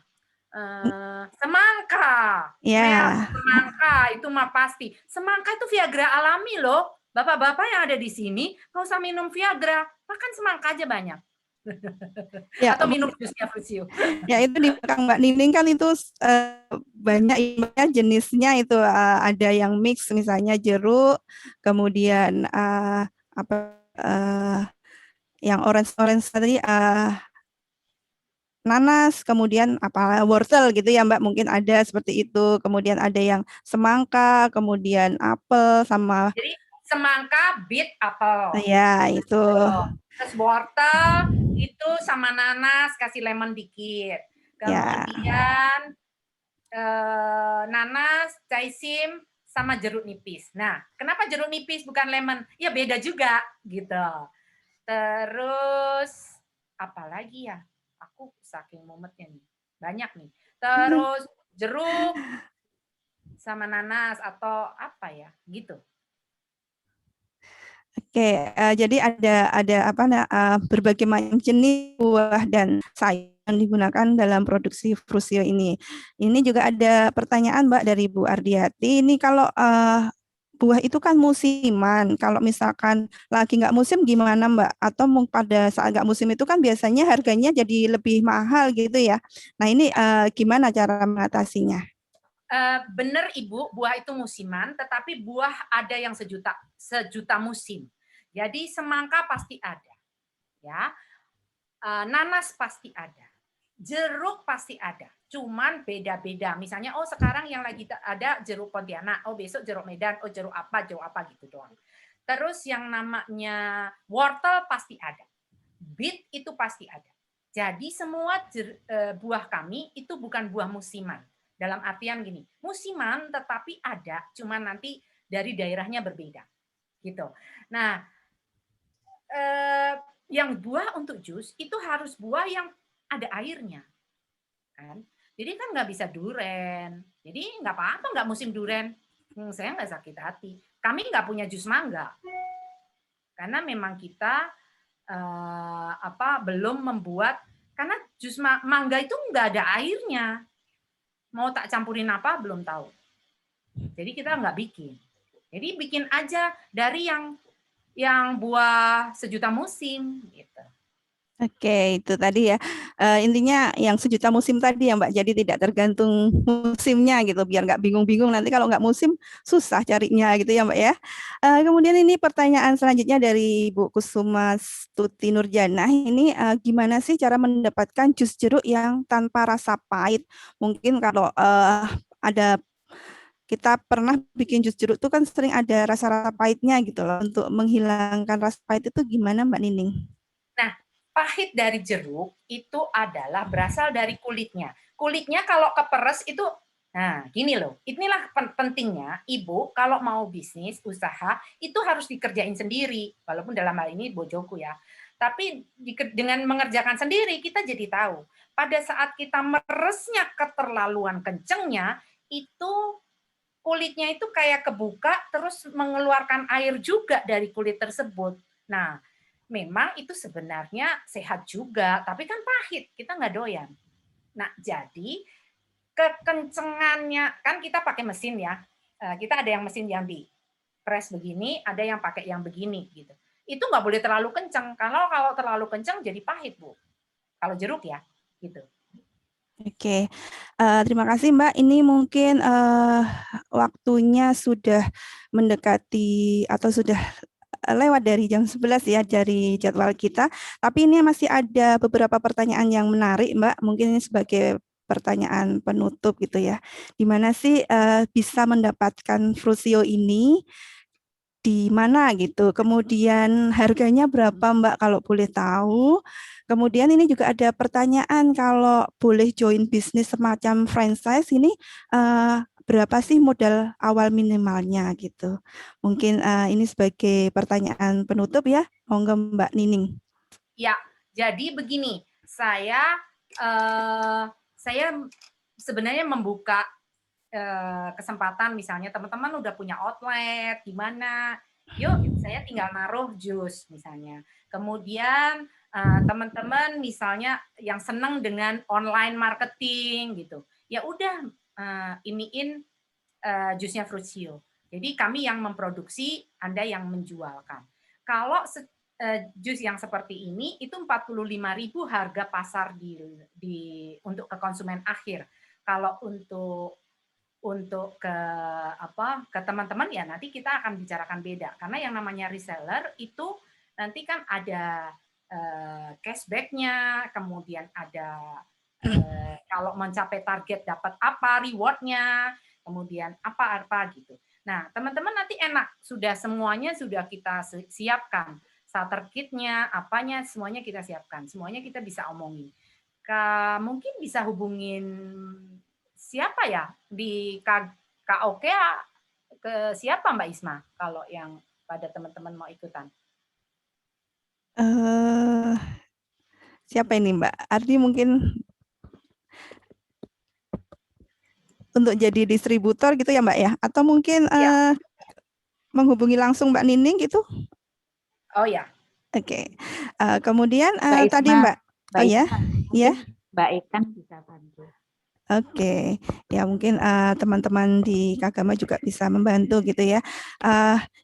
Semangka, merah ya. semangka itu mah pasti. Semangka itu Viagra alami loh. Bapak-bapak yang ada di sini nggak usah minum Viagra, makan semangka aja banyak. Ya, Atau minum jusnya Fusio. ya itu di belakang Mbak Nining kan itu banyak ya jenisnya itu ada yang mix misalnya jeruk, kemudian apa yang orange-orange tadi nanas, kemudian apa wortel gitu ya Mbak mungkin ada seperti itu, kemudian ada yang semangka, kemudian apel sama Jadi semangka, beet, apel. ya itu Terus wortel itu sama nanas kasih lemon dikit. ya. Kemudian nanas, jaisim, sama jeruk nipis. Nah, kenapa jeruk nipis bukan lemon? Ya beda juga gitu. Terus apa lagi ya? Aku saking mumetnya nih. Banyak nih. Terus jeruk sama nanas atau apa ya? Gitu. Oke, jadi ada apa berbagai macam jenis buah dan sayur yang digunakan dalam produksi Frusio ini. Ini juga ada pertanyaan Mbak dari Bu Ardiati. Ini kalau buah itu kan musiman. Kalau misalkan lagi nggak musim gimana Mbak? Atau pada saat nggak musim itu kan biasanya harganya jadi lebih mahal gitu ya. Nah ini gimana cara mengatasinya? Benar Ibu, buah itu musiman, tetapi buah ada yang sejuta musim. Jadi semangka pasti ada, ya. Nanas pasti ada. Jeruk pasti ada. Cuman beda-beda. Misalnya, oh sekarang yang lagi ada jeruk Pontianak, oh besok jeruk Medan, oh jeruk apa gitu doang. Terus yang namanya wortel pasti ada. Beet itu pasti ada. Jadi semua buah kami itu bukan buah musiman. Dalam artian gini, musiman tetapi ada, cuman nanti dari daerahnya berbeda. Gitu. Nah, yang buah untuk jus itu harus buah yang ada airnya, kan? Jadi kan nggak bisa duren. Jadi nggak apa-apa nggak musim duren. Saya nggak sakit hati. Kami nggak punya jus mangga karena memang kita belum membuat, karena jus mangga itu nggak ada airnya. Mau tak campurin apa belum tahu. Jadi kita nggak bikin. Jadi bikin aja dari yang buah sejuta musim gitu. Oke, itu tadi ya. Intinya yang sejuta musim tadi ya Mbak. Jadi tidak tergantung musimnya gitu, biar nggak bingung-bingung nanti kalau nggak musim susah carinya gitu ya Mbak ya. Kemudian ini pertanyaan selanjutnya dari Bu Kusuma Stuti Nurjana. Ini gimana sih cara mendapatkan jus jeruk yang tanpa rasa pahit? Mungkin kalau ada kita pernah bikin jus jeruk tuh kan sering ada rasa-rasa pahitnya gitu loh. Untuk menghilangkan rasa pahit itu gimana Mbak Nining? Nah, pahit dari jeruk itu adalah berasal dari kulitnya. Kulitnya kalau keperes itu, nah gini loh, inilah pentingnya ibu kalau mau bisnis, usaha, itu harus dikerjain sendiri. Walaupun dalam hal ini bojoku ya. Tapi dengan mengerjakan sendiri, kita jadi tahu. Pada saat kita meresnya keterlaluan kencengnya, itu kulitnya itu kayak kebuka, terus mengeluarkan air juga dari kulit tersebut. Nah, memang itu sebenarnya sehat juga, tapi kan pahit, kita nggak doyan. Nah, jadi kekencengannya, kan kita pakai mesin ya, kita ada yang mesin yang di press begini, ada yang pakai yang begini gitu. Itu nggak boleh terlalu kenceng, kalau terlalu kenceng jadi pahit Bu. Kalau jeruk ya, gitu. Oke, terima kasih Mbak. Ini mungkin waktunya sudah mendekati atau sudah lewat dari jam 11 ya dari jadwal kita. Tapi ini masih ada beberapa pertanyaan yang menarik Mbak. Mungkin ini sebagai pertanyaan penutup gitu ya. Di mana sih bisa mendapatkan Frusio ini? Di mana gitu. Kemudian harganya berapa Mbak kalau boleh tahu? Kemudian ini juga ada pertanyaan kalau boleh join bisnis semacam franchise ini berapa sih modal awal minimalnya gitu. Mungkin ini sebagai pertanyaan penutup ya. Monggo Mbak Nining. Ya, jadi begini, saya sebenarnya membuka kesempatan, misalnya teman-teman udah punya outlet di mana, yuk saya tinggal naruh jus misalnya. Kemudian teman-teman misalnya yang senang dengan online marketing gitu, ya udah iniin jusnya Frusio. Jadi kami yang memproduksi, Anda yang menjualkan. Kalau jus yang seperti ini itu 45.000 harga pasar untuk ke konsumen akhir. Kalau untuk ke teman-teman ya nanti kita akan bicarakan beda, karena yang namanya reseller itu nanti kan ada cashback-nya, kemudian ada kalau mencapai target dapat apa reward-nya, kemudian apa gitu. Nah, teman-teman nanti enak, sudah semuanya sudah kita siapkan, starter kit-nya, apanya semuanya kita siapkan, semuanya kita bisa omongin. Mungkin bisa hubungin siapa ya di KOK, ke siapa Mbak Isma kalau yang pada teman-teman mau ikutan? Siapa ini Mbak? Ardi mungkin untuk jadi distributor gitu ya Mbak ya? Atau mungkin Ya. menghubungi langsung Mbak Nining gitu? Oh ya. Oke. Kemudian Mbak tadi Isma, Mbak. Mbak Oh ya, Isma, ya. mungkin Mbak Ikan bisa bantu. Oke, ya mungkin teman-teman di Kagama juga bisa membantu gitu ya.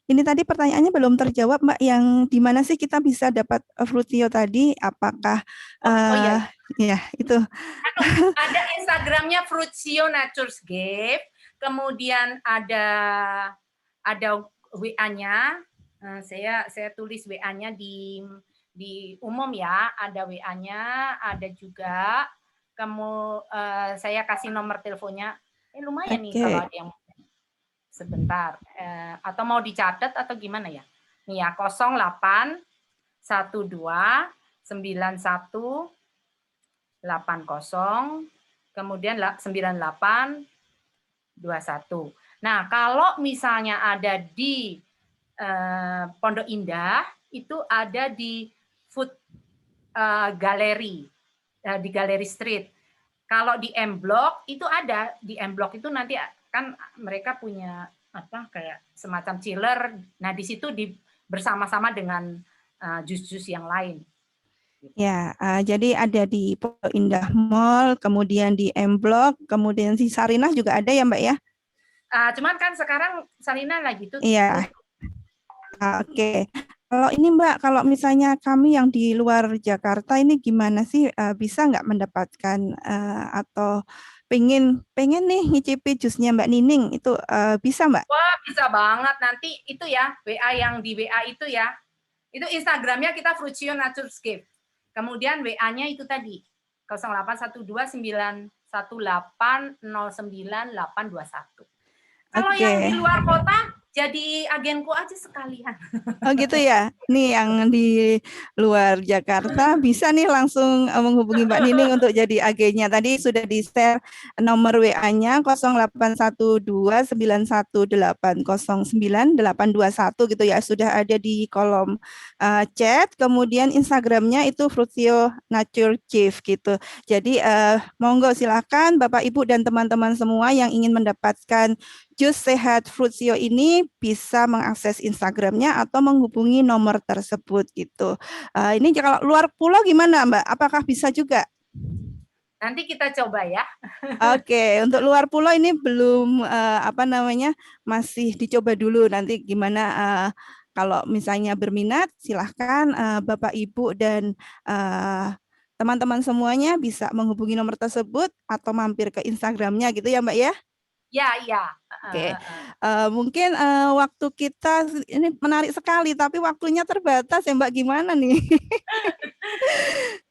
Ini tadi pertanyaannya belum terjawab Mbak, yang di mana sih kita bisa dapat Frutio tadi? Apakah Oh iya. ya itu ada Instagramnya Frutio Natures Gift, kemudian ada WA-nya Saya tulis WA-nya di umum ya, ada WA-nya, ada juga saya kasih nomor teleponnya. Lumayan nih kalau ada yang sebentar, atau mau dicatat atau gimana ya? Nih ya, 08 12 91 80 kemudian 98 21. Nah, kalau misalnya ada di Pondok Indah, itu ada di Food Gallery, di Gallery Street. Kalau di M Block itu ada, di M Block itu nanti kan mereka punya apa kayak semacam chiller. Nah, di situ bersama-sama dengan jus-jus yang lain. Ya, jadi ada di Pondok Indah Mall, kemudian di M Block, kemudian di Sarinah juga ada ya Mbak ya? Cuman kan sekarang Sarinah lagi tuh. Iya. Oke. Kalau ini Mbak, kalau misalnya kami yang di luar Jakarta ini gimana sih, bisa nggak mendapatkan atau pengen nih ngicipi jusnya Mbak Nining itu bisa Mbak? Wah, bisa banget. Nanti itu ya, WA yang di WA itu ya. Itu Instagramnya kita Fruitsio Naturescape. Kemudian WA-nya itu tadi 081291809821. Kalau yang di luar kota jadi agenku aja sekalian. Oh gitu ya. Nih yang di luar Jakarta bisa nih langsung menghubungi Mbak Nining untuk jadi agennya. Tadi sudah di-share nomor WA-nya 081291809821 gitu ya. Sudah ada di kolom chat. Kemudian Instagramnya itu Fruitsio Nature Chief gitu. Jadi monggo silakan Bapak Ibu dan teman-teman semua yang ingin mendapatkan Jus Sehat Fruitsio ini bisa mengakses Instagramnya atau menghubungi nomor tersebut gitu. Ini kalau luar pulau gimana Mbak? Apakah bisa juga? Nanti kita coba ya. Oke, untuk luar pulau ini belum masih dicoba dulu. Nanti gimana kalau misalnya berminat, silahkan Bapak Ibu dan teman-teman semuanya bisa menghubungi nomor tersebut atau mampir ke Instagramnya gitu ya Mbak ya? Ya. Oke, mungkin waktu kita ini menarik sekali, tapi waktunya terbatas ya Mbak, gimana nih?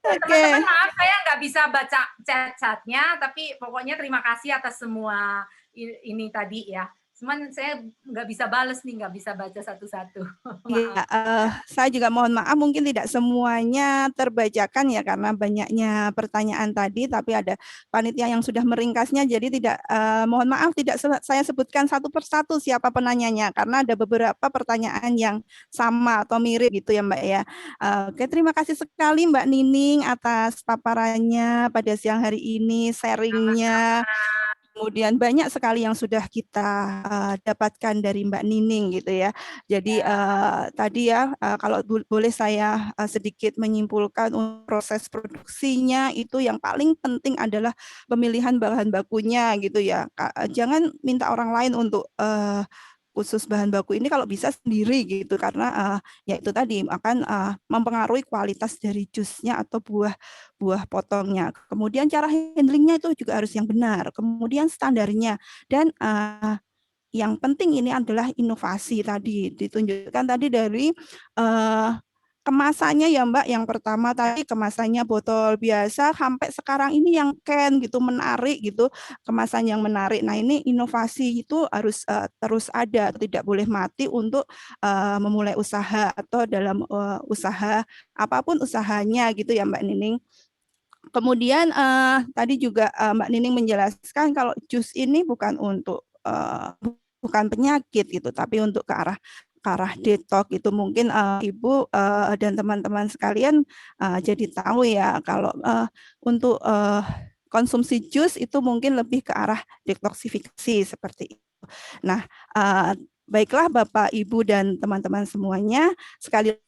Oke. Teman-teman maaf saya nggak bisa baca chat-chatnya, tapi pokoknya terima kasih atas semua ini tadi ya. Cuman saya nggak bisa bales nih, nggak bisa baca satu-satu. Iya, saya juga mohon maaf mungkin tidak semuanya terbacakan ya karena banyaknya pertanyaan tadi, tapi ada panitia yang sudah meringkasnya, jadi tidak mohon maaf tidak saya sebutkan satu persatu siapa penanyanya karena ada beberapa pertanyaan yang sama atau mirip gitu ya Mbak ya. Oke, terima kasih sekali Mbak Nining atas paparannya pada siang hari ini, sharingnya. Kemudian banyak sekali yang sudah kita dapatkan dari Mbak Nining gitu ya. Jadi tadi ya kalau boleh saya sedikit menyimpulkan proses produksinya itu yang paling penting adalah pemilihan bahan bakunya gitu ya. Jangan minta orang lain untuk khusus bahan baku ini kalau bisa sendiri gitu karena ya itu tadi akan mempengaruhi kualitas dari jusnya atau buah potongnya. Kemudian cara handlingnya itu juga harus yang benar. Kemudian standarnya dan yang penting ini adalah inovasi tadi ditunjukkan tadi dari kemasannya ya Mbak, yang pertama tadi kemasannya botol biasa sampai sekarang ini yang can gitu menarik gitu, kemasan yang menarik. Nah, ini inovasi itu harus terus ada, tidak boleh mati untuk memulai usaha atau dalam usaha apapun usahanya gitu ya Mbak Nining. Kemudian tadi juga Mbak Nining menjelaskan kalau jus ini bukan untuk bukan penyakit gitu, tapi untuk ke arah detox itu mungkin Ibu dan teman-teman sekalian jadi tahu ya kalau untuk konsumsi jus itu mungkin lebih ke arah detoksifikasi seperti itu. Nah, baiklah Bapak, Ibu dan teman-teman semuanya, sekali